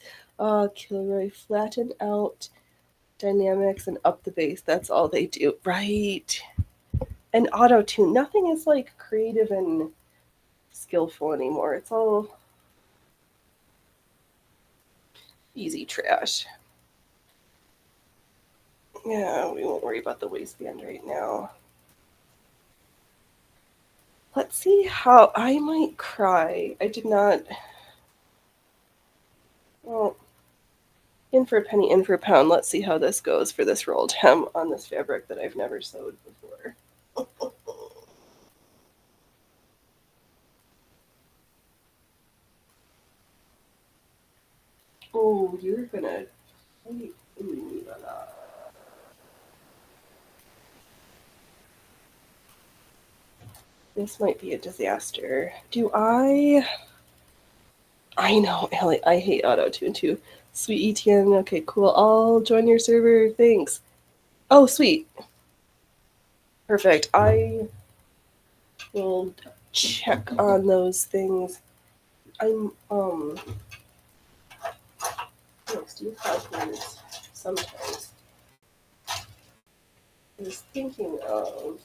Kilroy, flatten out dynamics and up the bass. That's all they do, right? And auto tune. Nothing is like creative and skillful anymore. It's all easy trash. Yeah, we won't worry about the waistband right now. Let's see how I might cry. I did not. Well, in for a penny, in for a pound. Let's see how this goes for this rolled hem on this fabric that I've never sewed before. Oh, you're gonna. This might be a disaster. Do I? I know, Ellie. I hate auto tune too. Sweet ETN. Okay, cool. I'll join your server. Thanks. Oh, sweet. Perfect. I will check on those things. I'm do you have words sometimes? I was thinking of.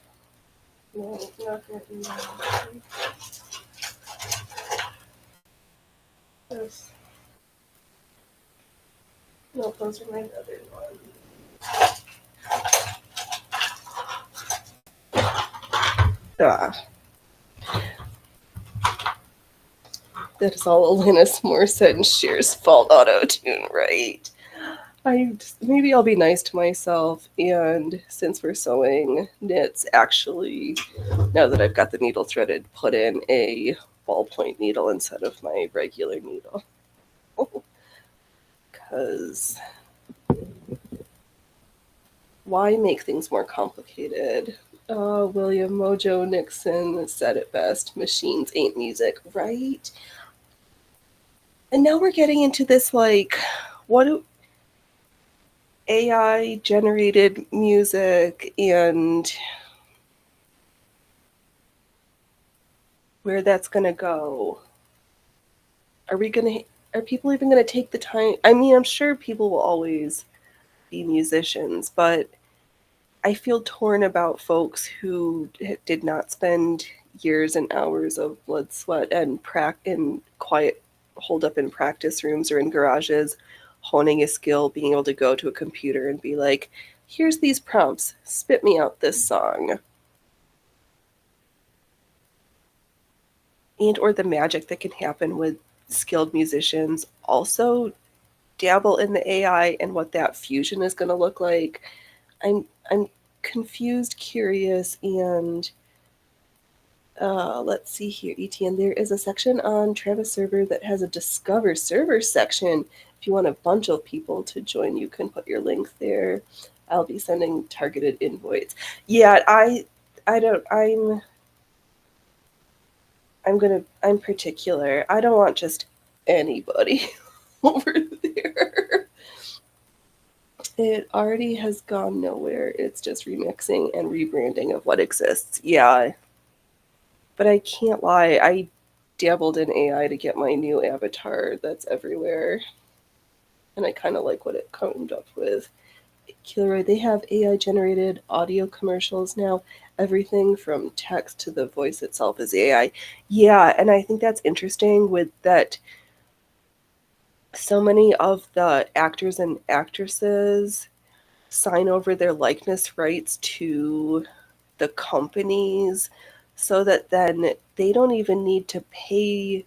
No, not gonna do that. This. No, those are my other ones. Ah, that is all Alanis Morissette and Cher's fault auto tune, right? Maybe I'll be nice to myself, and since we're sewing knits, actually, now that I've got the needle threaded, put in a ballpoint needle instead of my regular needle. Because why make things more complicated? William Mojo Nixon said it best: machines ain't music, right? And now we're getting into this like, what do AI generated music and where that's going to go? Are we going to, are people even going to take the time? I mean, I'm sure people will always be musicians, but I feel torn about folks who did not spend years and hours of blood, sweat, and in quiet, hold up in practice rooms or in garages, honing a skill, being able to go to a computer and be like, "Here's these prompts. Spit me out this song," and or the magic that can happen with skilled musicians also dabble in the AI and what that fusion is going to look like. I'm confused, curious, and let's see here, ETN. There is a section on Travis Server that has a Discover Server section. If you want a bunch of people to join, you can put your link there. I'll be sending targeted invites. Yeah, I don't. I'm particular. I don't want just anybody over there. It already has gone nowhere. It's just remixing and rebranding of what exists. Yeah, but I can't lie. I dabbled in AI to get my new avatar that's everywhere, and I kind of like what it comed up with. Kilroy, they have AI generated audio commercials now. Everything from text to the voice itself is AI. Yeah, and I think that's interesting with that so many of the actors and actresses sign over their likeness rights to the companies so that then they don't even need to pay.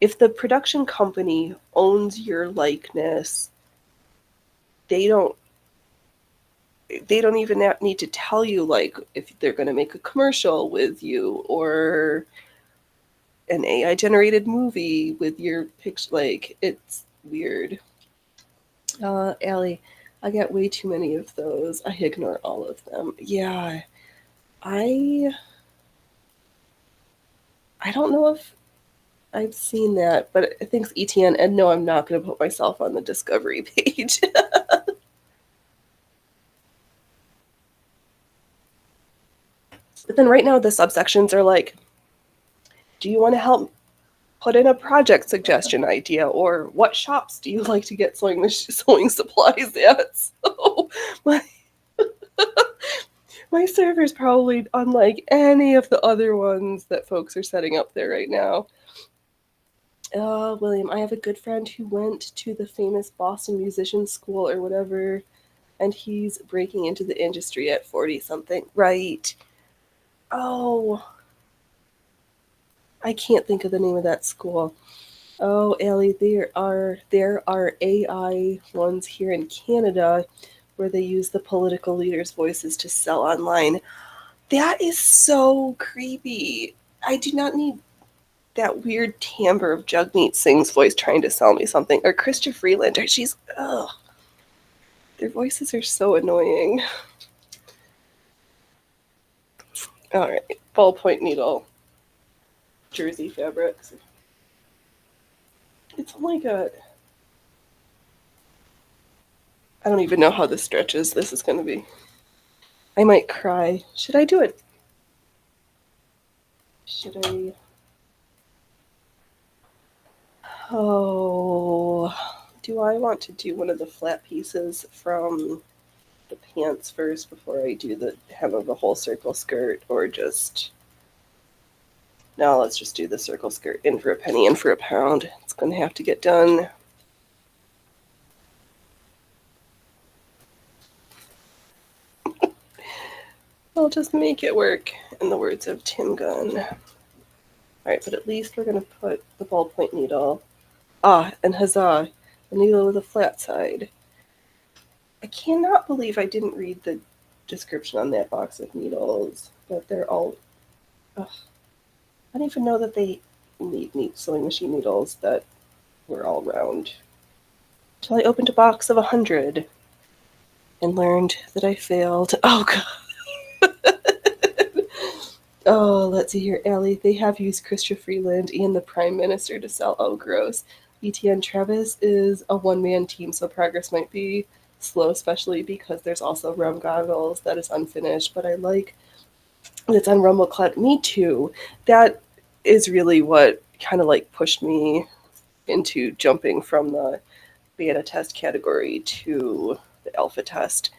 If the production company owns your likeness, they don't even need to tell you like if they're going to make a commercial with you or an AI generated movie with your picture. Like, it's weird. Allie, I get way too many of those. I ignore all of them. Yeah, I I don't know if I've seen that, but thanks ETN. And no, I'm not going to put myself on the discovery page. But then right now the subsections are like, do you want to help put in a project suggestion idea, or what shops do you like to get sewing supplies at? So my my server is probably unlike any of the other ones that folks are setting up there right now. William, I have a good friend who went to the famous Boston Musician School or whatever, and he's breaking into the industry at 40 something. Right. Oh, I can't think of the name of that school. Oh, Ellie, there are AI ones here in Canada where they use the political leaders' voices to sell online. That is so creepy. I do not need that weird timbre of Jugmeat Singh's voice trying to sell me something. Or Krista Freeland. She's ugh. Their voices are so annoying. All right, ballpoint needle, jersey fabrics. It's only got. I don't even know how this stretches. This is going to be. I might cry. Should I do it? Should I? Oh, do I want to do one of the flat pieces from the pants first before I do the hem of the whole circle skirt, or just no, let's just do the circle skirt, in for a penny, in for a pound. It's going to have to get done. I'll just make it work, in the words of Tim Gunn. Alright, but at least we're going to put the ballpoint needle. Ah, and huzzah, a needle with a flat side. I cannot believe I didn't read the description on that box of needles, but they're all... Ugh. I didn't even know that they need sewing machine needles that were all round. Until I opened a box of 100 and learned that I failed. Oh, God. Oh, let's see here, Allie. They have used Chrystia Freeland and the Prime Minister to sell. Oh, gross. ETN Travis is a one-man team, so progress might be slow, especially because there's also Rum Goggles that is unfinished, but I like it's on Rumbleclut. Me too. That is really what kind of like pushed me into jumping from the beta test category to the alpha test.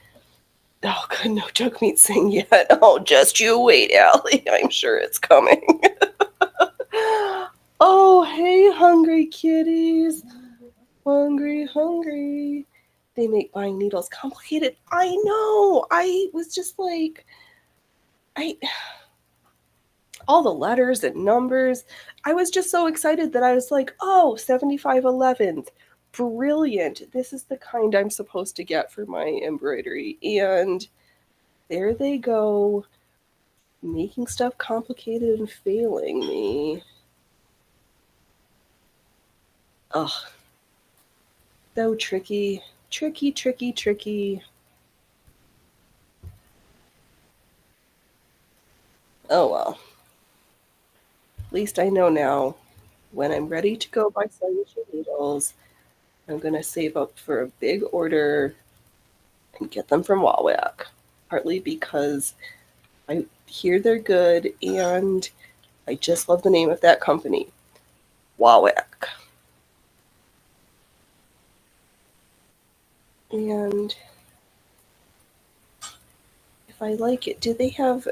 Oh, God, no junk meat sing yet. Oh, just you wait, Allie. I'm sure it's coming. Oh, hey, hungry kitties. Hungry, hungry. They make buying needles complicated. I know. I was just like, all the letters and numbers. I was just so excited that I was like, oh, 7511th. Brilliant. This is the kind I'm supposed to get for my embroidery. And there they go, making stuff complicated and failing me. Ugh. So tricky. Tricky, tricky, tricky. Oh well. At least I know now when I'm ready to go buy sewing machine needles, I'm going to save up for a big order and get them from Wawak. Partly because I hear they're good and I just love the name of that company, Wawak. And if I like it, do they have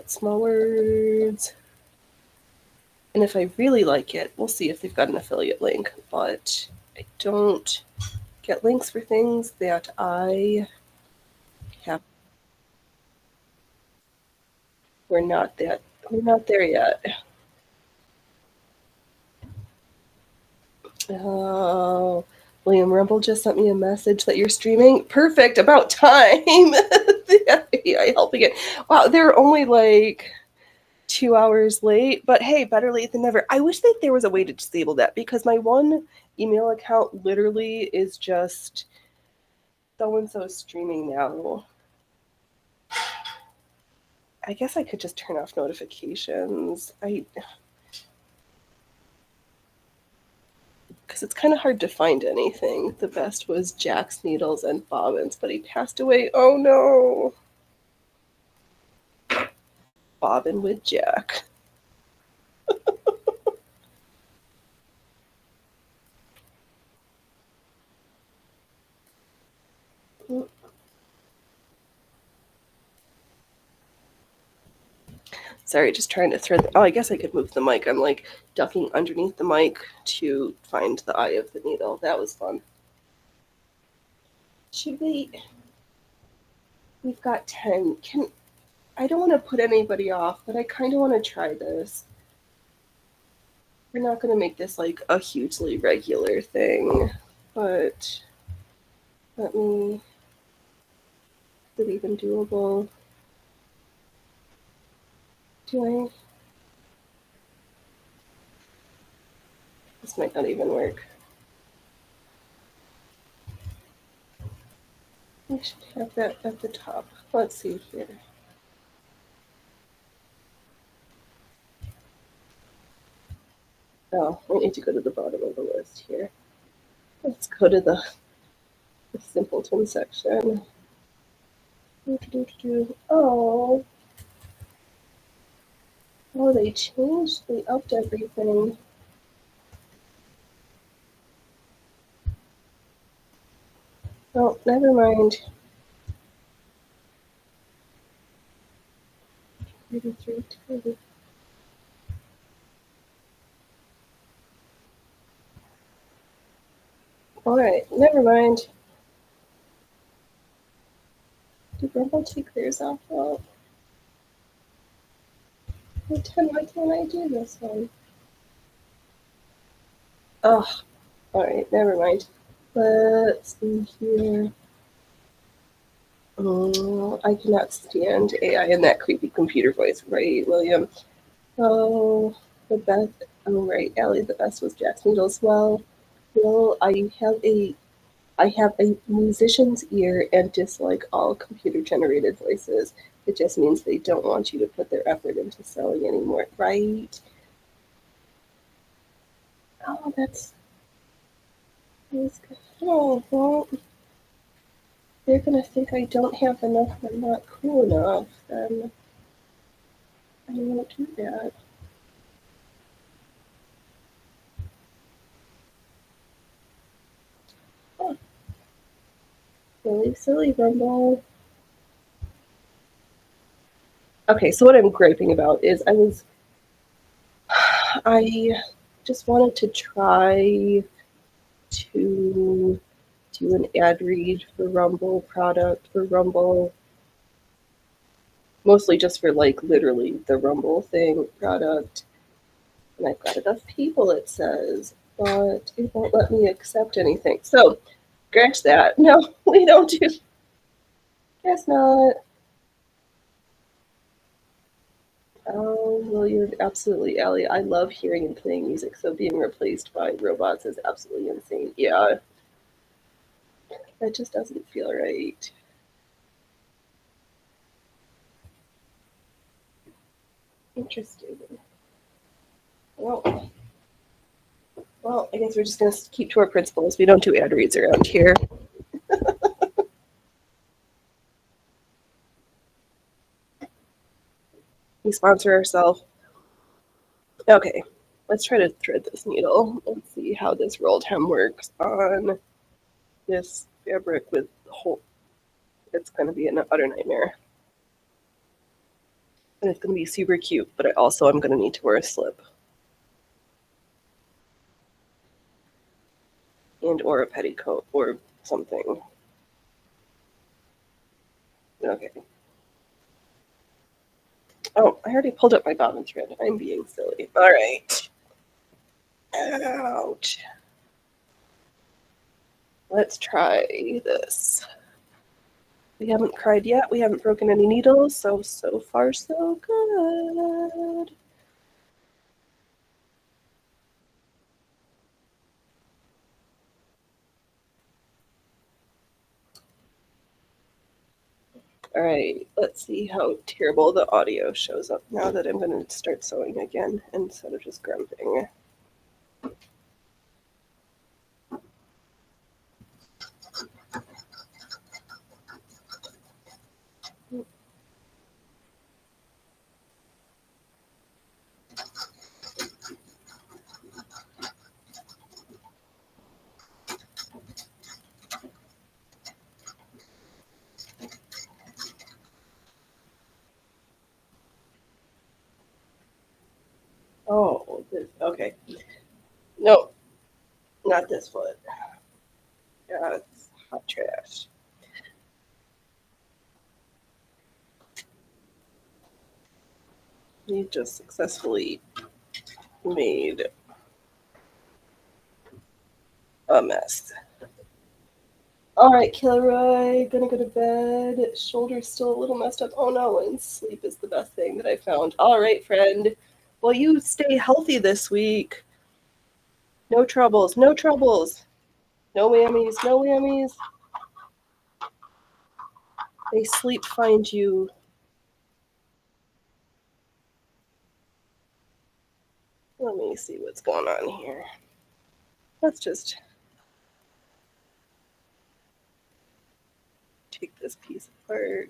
small words? And if I really like it, we'll see if they've got an affiliate link. But I don't get links for things that I have. We're not there yet. Oh, William Rumble just sent me a message that you're streaming. Perfect, about time. I helping it. Wow, they're only like 2 hours late, but hey, better late than never. I wish that there was a way to disable that because my one email account literally is just so and so streaming now. I guess I could just turn off notifications. Because it's kind of hard to find anything. The best was Jack's Needles and Bobbins, but he passed away. Oh no. Bobbin with Jack. Sorry, just trying to thread. Oh, I guess I could move the mic. I'm like ducking underneath the mic to find the eye of the needle. That was fun. Should we? We've got 10. I don't want to put anybody off, but I kind of want to try this. We're not going to make this like a hugely regular thing, but let me. Is it even doable? Do I? This might not even work. We should have that at the top. Let's see here. Oh, I need to go to the bottom of the list here. Let's go to the simpleton section. Oh. Oh, they upped everything. Oh, never mind. 33, 20. Alright, never mind. Did Rumble take theirs off? Well, why can't I do this one? Ugh. Alright, never mind. Let's see here. Oh, I cannot stand AI and that creepy computer voice, right, William? Oh, the best. Oh, right, Allie. The best was Jack's Needles. Well, I have a musician's ear and dislike all computer-generated voices. It just means they don't want you to put their effort into selling anymore, right? Oh, that's good. Oh, well, they're gonna think I don't have enough. I'm not cool enough. Then I won't do that. Oh, really silly, Rumble. Okay, so what I'm griping about is I just wanted to try to do an ad read for Rumble product for Rumble, mostly just for like literally the Rumble thing product. And I've got enough people, it says, but it won't let me accept anything. So, scratch that. No, we don't do. Guess not. Oh, well, you're absolutely, Allie. I love hearing and playing music, so being replaced by robots is absolutely insane. Yeah, that just doesn't feel right. Interesting. Well, well, I guess we're just going to keep to our principles. We don't do ad reads around here. We sponsor ourselves. Okay, let's try to thread this needle. Let's see how this rolled hem works on this fabric with the whole. It's going to be an utter nightmare. And it's going to be super cute, but I also am going to need to wear a slip. And or a petticoat or something. Okay. Oh, I already pulled up my bobbin thread. I'm being silly. All right. Ouch. Let's try this. We haven't cried yet. We haven't broken any needles, so far so good. All right, let's see how terrible the audio shows up now that I'm going to start sewing again instead of just grumping. Oh, okay. No, not this foot. Yeah, it's hot trash. We just successfully made a mess. All right, Kilroy, gonna go to bed. Shoulder's still a little messed up. Oh no, and sleep is the best thing that I found. All right, friend. Well, you stay healthy this week. No troubles, no troubles. No whammies, no whammies. May sleep find you. Let me see what's going on here. Let's just take this piece apart.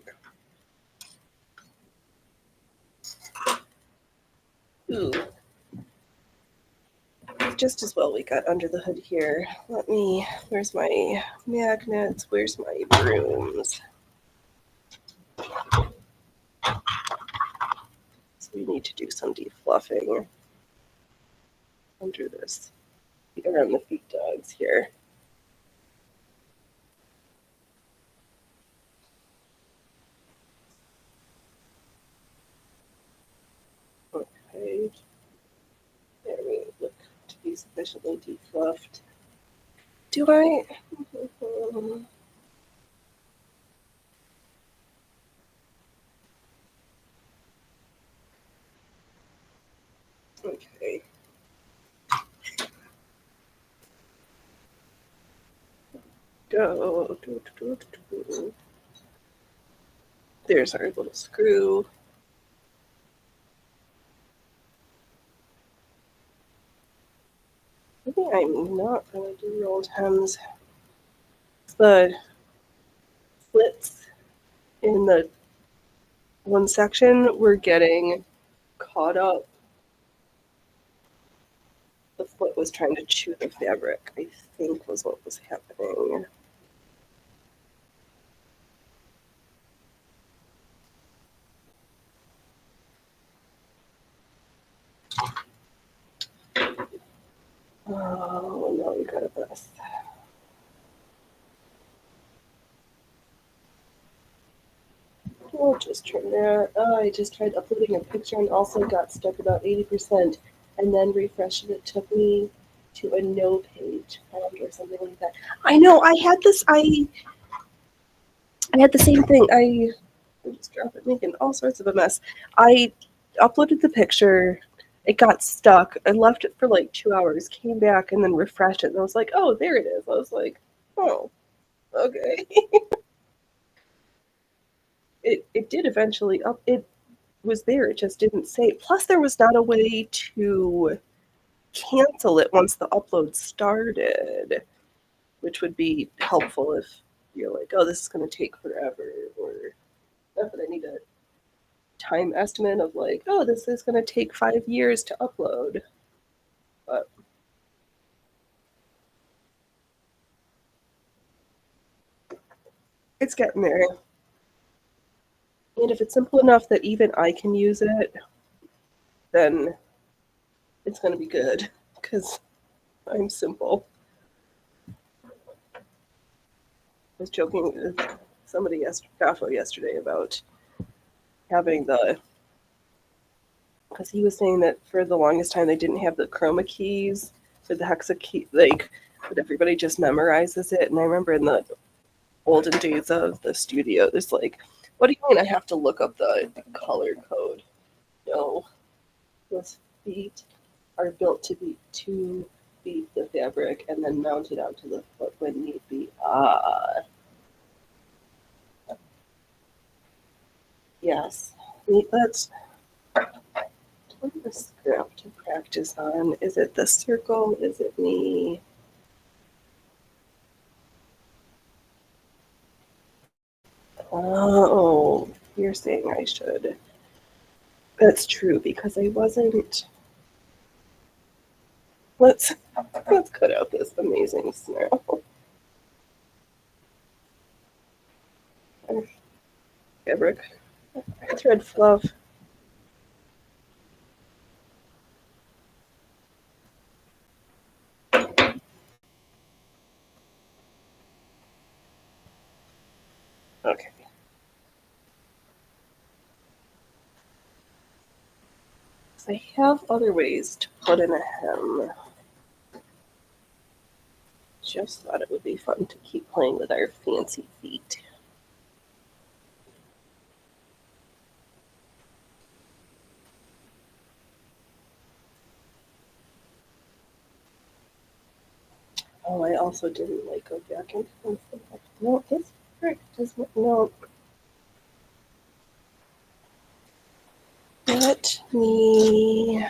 Ooh. just as well we got under the hood here. Where's my magnets? Where's my brooms? So we need to do some defluffing under this, around the feet dogs here. Okay. There we look to be sufficiently defluffed. Do I? Okay. Go. There's our little screw. Maybe I'm not going to do rolled hems. The slits in the one section were getting caught up. The foot was trying to chew the fabric, I think was what was happening. Oh, no, we got a mess. We'll just trim that. Oh, I just tried uploading a picture and also got stuck about 80%, and then refreshed it. It took me to a no page or something like that. I know, I had the same thing. I just dropped it, making all sorts of a mess. I uploaded the picture. It got stuck. I left it for like 2 hours, came back, and then refreshed it. And I was like, oh, there it is. I was like, oh, okay. It did eventually up. It was there. It just didn't save. Plus, there was not a way to cancel it once the upload started, which would be helpful if you're like, oh, this is going to take forever, or not that I need a time estimate of like, oh, this is going to take 5 years to upload. But it's getting there. And if it's simple enough that even I can use it, then it's going to be good, because I'm simple. I was joking with somebody yesterday about having because he was saying that for the longest time they didn't have the chroma keys or the hexa key, like, but everybody just memorizes it. And I remember in the olden days of the studio, there's like, what do you mean I have to look up the color code? No, those feet are built to beat the fabric and then mounted onto the foot when need be. Yes, that's what the scrap to practice on. Is it the circle? Is it me? Oh, you're saying I should. That's true, because I wasn't. Let's cut out this amazing snarl. Fabric, thread fluff. Okay. So I have other ways to put in a hem. Just thought it would be fun to keep playing with our fancy feet. Oh, I also didn't like go back and forth. No, this part doesn't. No. Let me.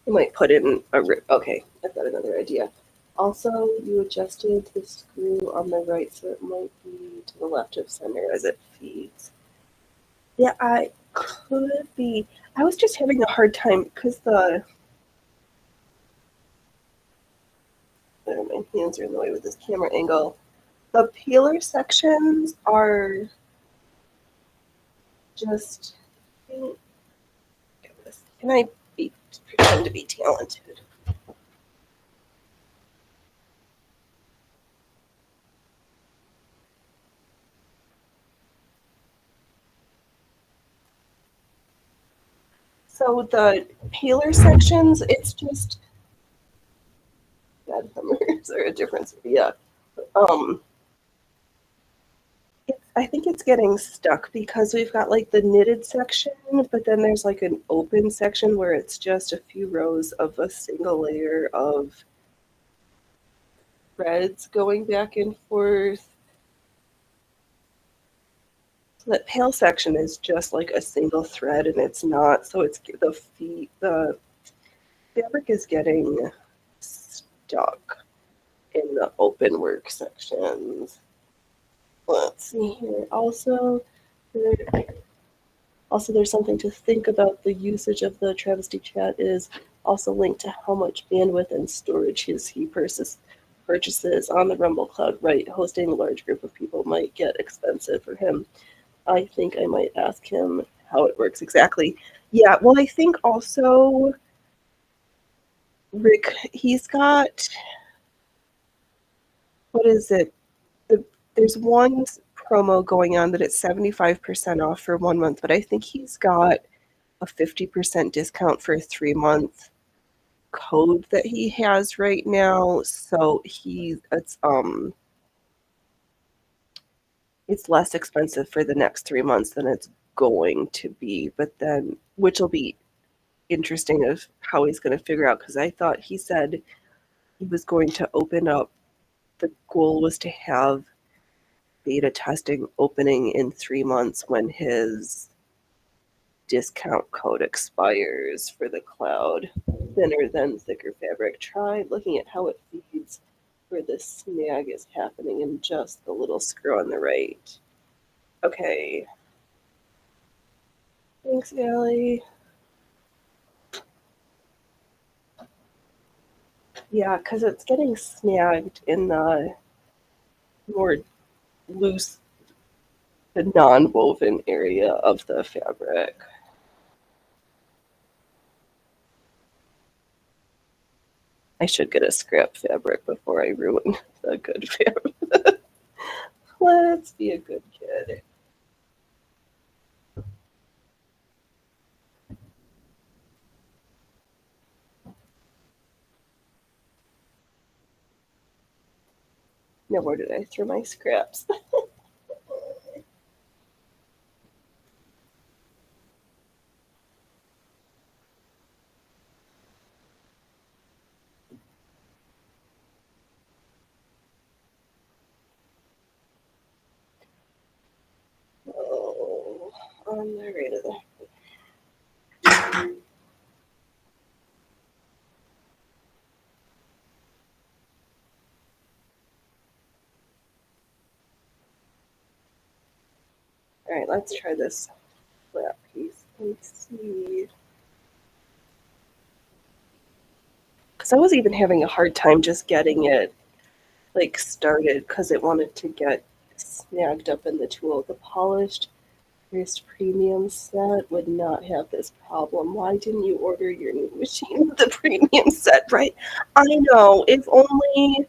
I might put in a rip. Okay, I've got another idea. Also, you adjusted the screw on the right, so it might be to the left of center as it feeds. Yeah, I could be. I was just having a hard time because my hands are in the way with this camera angle. The peeler sections are just. Can I pretend to be talented? So the peeler sections, it's just bad numbers are a difference. Yeah. Um, I think it's getting stuck because we've got like the knitted section, but then there's like an open section where it's just a few rows of a single layer of threads going back and forth. So that pale section is just like a single thread and it's not, so it's the fabric is getting stuck in the open work sections. Let's see here. Also, there's something to think about. The usage of the travesty chat is also linked to how much bandwidth and storage he purchases on the Rumble Cloud. Right, hosting a large group of people might get expensive for him. I think I might ask him how it works exactly. Yeah, well, I think also Rick, he's got, what is it? There's one promo going on that it's 75% off for 1 month, but I think he's got a 50% discount for a 3-month code that he has right now. So it's less expensive for the next 3 months than it's going to be, but then which will be interesting of how he's going to figure out, because I thought he said he was going to open up, the goal was to have beta testing opening in 3 months when his discount code expires for the cloud. Thinner than thicker fabric. Try looking at how it feeds where the snag is happening in just the little screw on the right. Okay. Thanks, Allie. Yeah, because it's getting snagged in the more loose, the non-woven area of the fabric. I should get a scrap fabric before I ruin the good fabric. Let's be a good kid. Now, where did I throw my scraps? Oh, on the right of the. All right, let's try this flat piece and see. Because I was even having a hard time just getting it like started because it wanted to get snagged up in the tool. The polished wrist premium set would not have this problem. Why didn't you order your new machine with the premium set? Right? I know. If only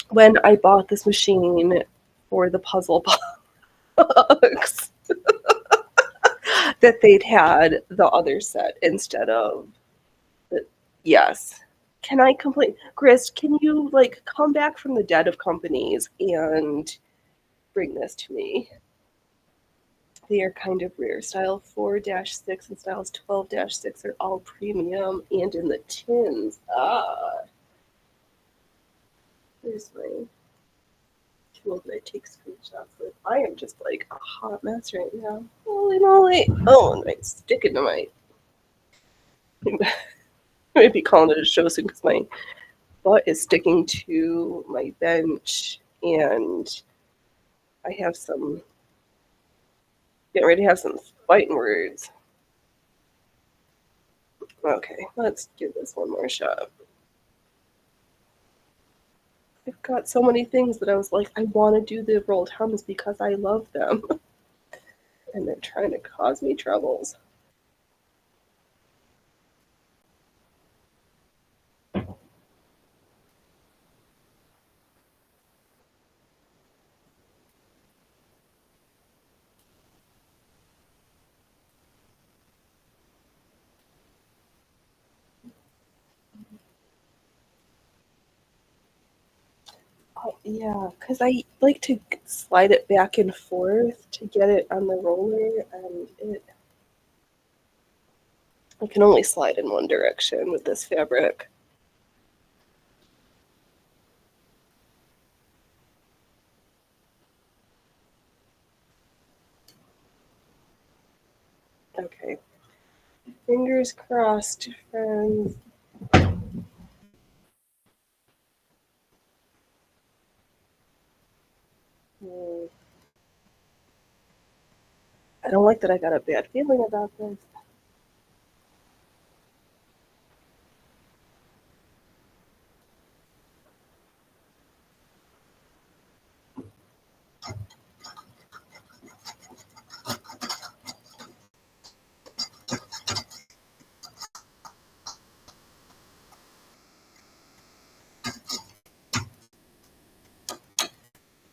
when I bought this machine for the puzzle box that they'd had the other set instead of the. Yes. Can I complain? Chris, can you like come back from the dead of companies and bring this to me? They are kind of rare. Style 4-6 and styles 12-6 are all premium and in the tins. There's my tool that I take screenshots with. I am just like a hot mess right now. Holy moly. Oh, and it's sticking to my. Maybe calling it a show soon because my butt is sticking to my bench and I have some getting ready to have some fighting words. Okay, let's give this one more shot. I've got so many things that I was like, I want to do the rolled hems because I love them. And they're trying to cause me troubles. Oh, yeah, because I like to slide it back and forth to get it on the roller, and I can only slide in one direction with this fabric. Okay, fingers crossed, friends. Hmm. I don't like that I got a bad feeling about this.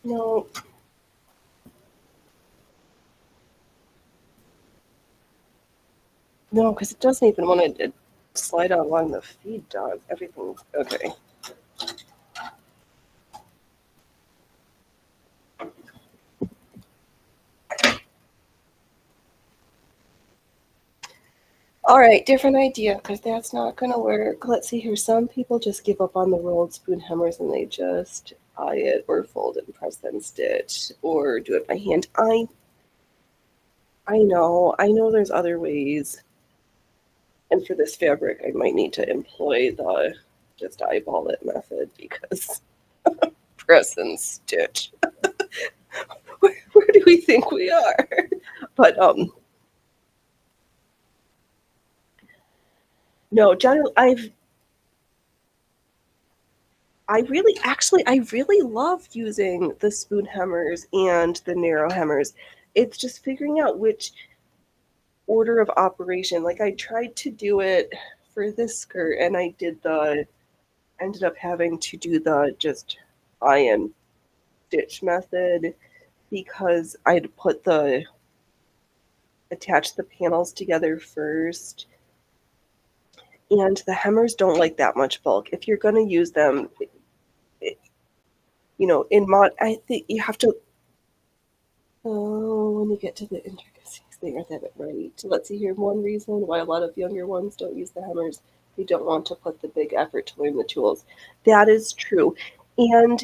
No, no, because it doesn't even want to slide out along the feed dog. Everything's okay. All right, different idea because that's not going to work. Let's see here. Some people just give up on the rolled spoon hammers and they just eye it or fold it and press then stitch or do it by hand. I know there's other ways. And for this fabric, I might need to employ the just eyeball it method because press and stitch. Where do we think we are? But no, generally I really love using the spoon hemmers and the narrow hemmers. It's just figuring out which order of operation. Like I tried to do it for this skirt and I did the ended up having to do the just iron stitch method because I'd put the attach the panels together first. And the hemmers don't like that much bulk. If you're going to use them, in mod, I think you have to. Oh, when you get to the intricacies, they are that right. Let's see here. One reason why a lot of younger ones don't use the hemmers, they don't want to put the big effort to learn the tools. That is true. And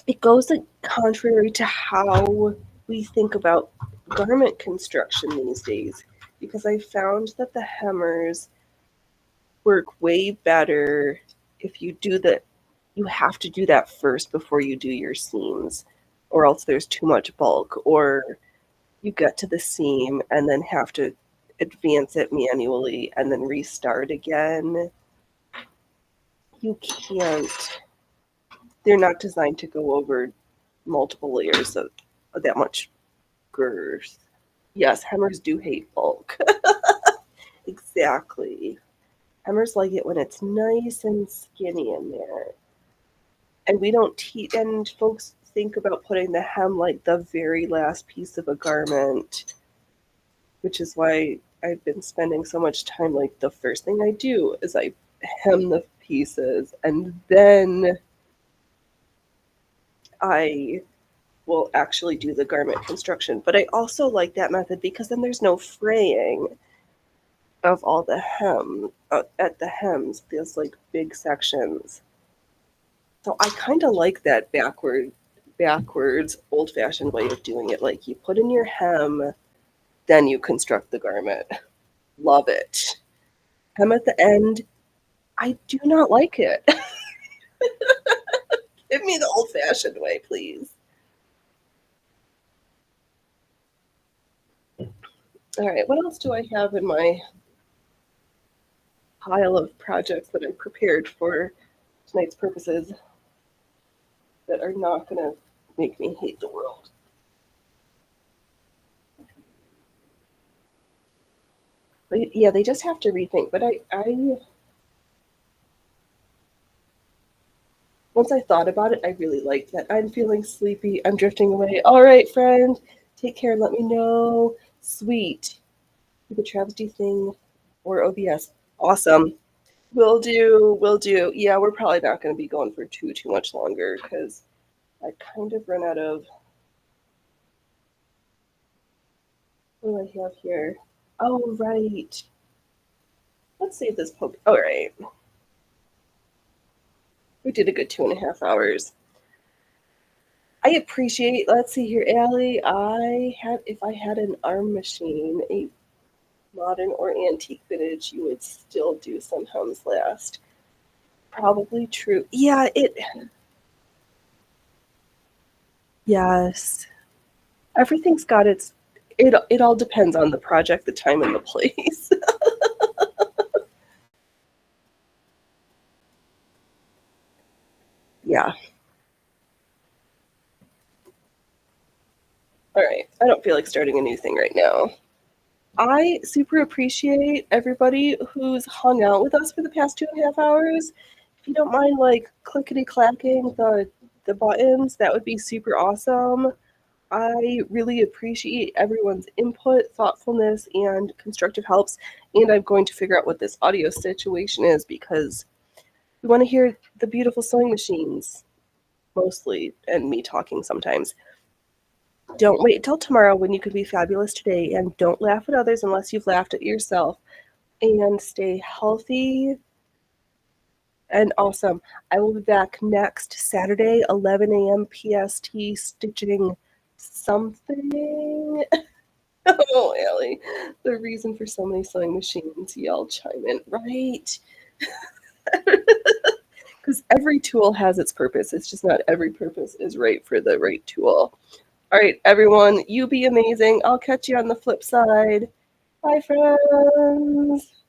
it goes contrary to how we think about garment construction these days. Because I found that the hemmers work way better if you have to do that first before you do your seams, or else there's too much bulk, or you get to the seam and then have to advance it manually and then restart again. You can't, they're not designed to go over multiple layers of that much girth. Yes, hemmers do hate bulk. Exactly. Hemmers like it when it's nice and skinny in there. And we don't teach, and folks think about putting the hem like the very last piece of a garment, which is why I've been spending so much time. Like the first thing I do is I hem the pieces and then I will actually do the garment construction. But I also like that method because then there's no fraying of all the hem at the hems, those like big sections. So I kind of like that backwards, old-fashioned way of doing it. Like you put in your hem, then you construct the garment. Love it. Hem at the end, I do not like it. Give me the old-fashioned way, please. All right, what else do I have in my pile of projects that I prepared for tonight's purposes that are not going to make me hate the world? But yeah, they just have to rethink. But I once I thought about it, I really liked that. I'm feeling sleepy. I'm drifting away. All right, friend, take care. Let me know. Sweet. The travesty thing or OBS. Awesome. Will do. Will do. Yeah, we're probably not going to be going for too much longer because I kind of run out of. What do I have here? Oh, right. Let's save this poke. All right. We did a good 2.5 hours. I appreciate. Let's see here, Allie. If I had an arm machine, a modern or antique vintage, you would still do some hums last. Probably true. Yeah, it. Yes. Everything's got its. It all depends on the project, the time, and the place. Yeah. All right. I don't feel like starting a new thing right now. I super appreciate everybody who's hung out with us for the past 2.5 hours. If you don't mind, like clickety clacking the buttons, that would be super awesome. I really appreciate everyone's input, thoughtfulness, and constructive helps. And I'm going to figure out what this audio situation is because we want to hear the beautiful sewing machines mostly, and me talking sometimes. Don't wait until tomorrow when you could be fabulous today, and don't laugh at others unless you've laughed at yourself. And stay healthy and awesome. I will be back next Saturday, 11 a.m. PST, stitching something. Oh, Allie, the reason for so many sewing machines, y'all chime in, right? Because every tool has its purpose. It's just not every purpose is right for the right tool. All right, everyone, you be amazing. I'll catch you on the flip side. Bye, friends.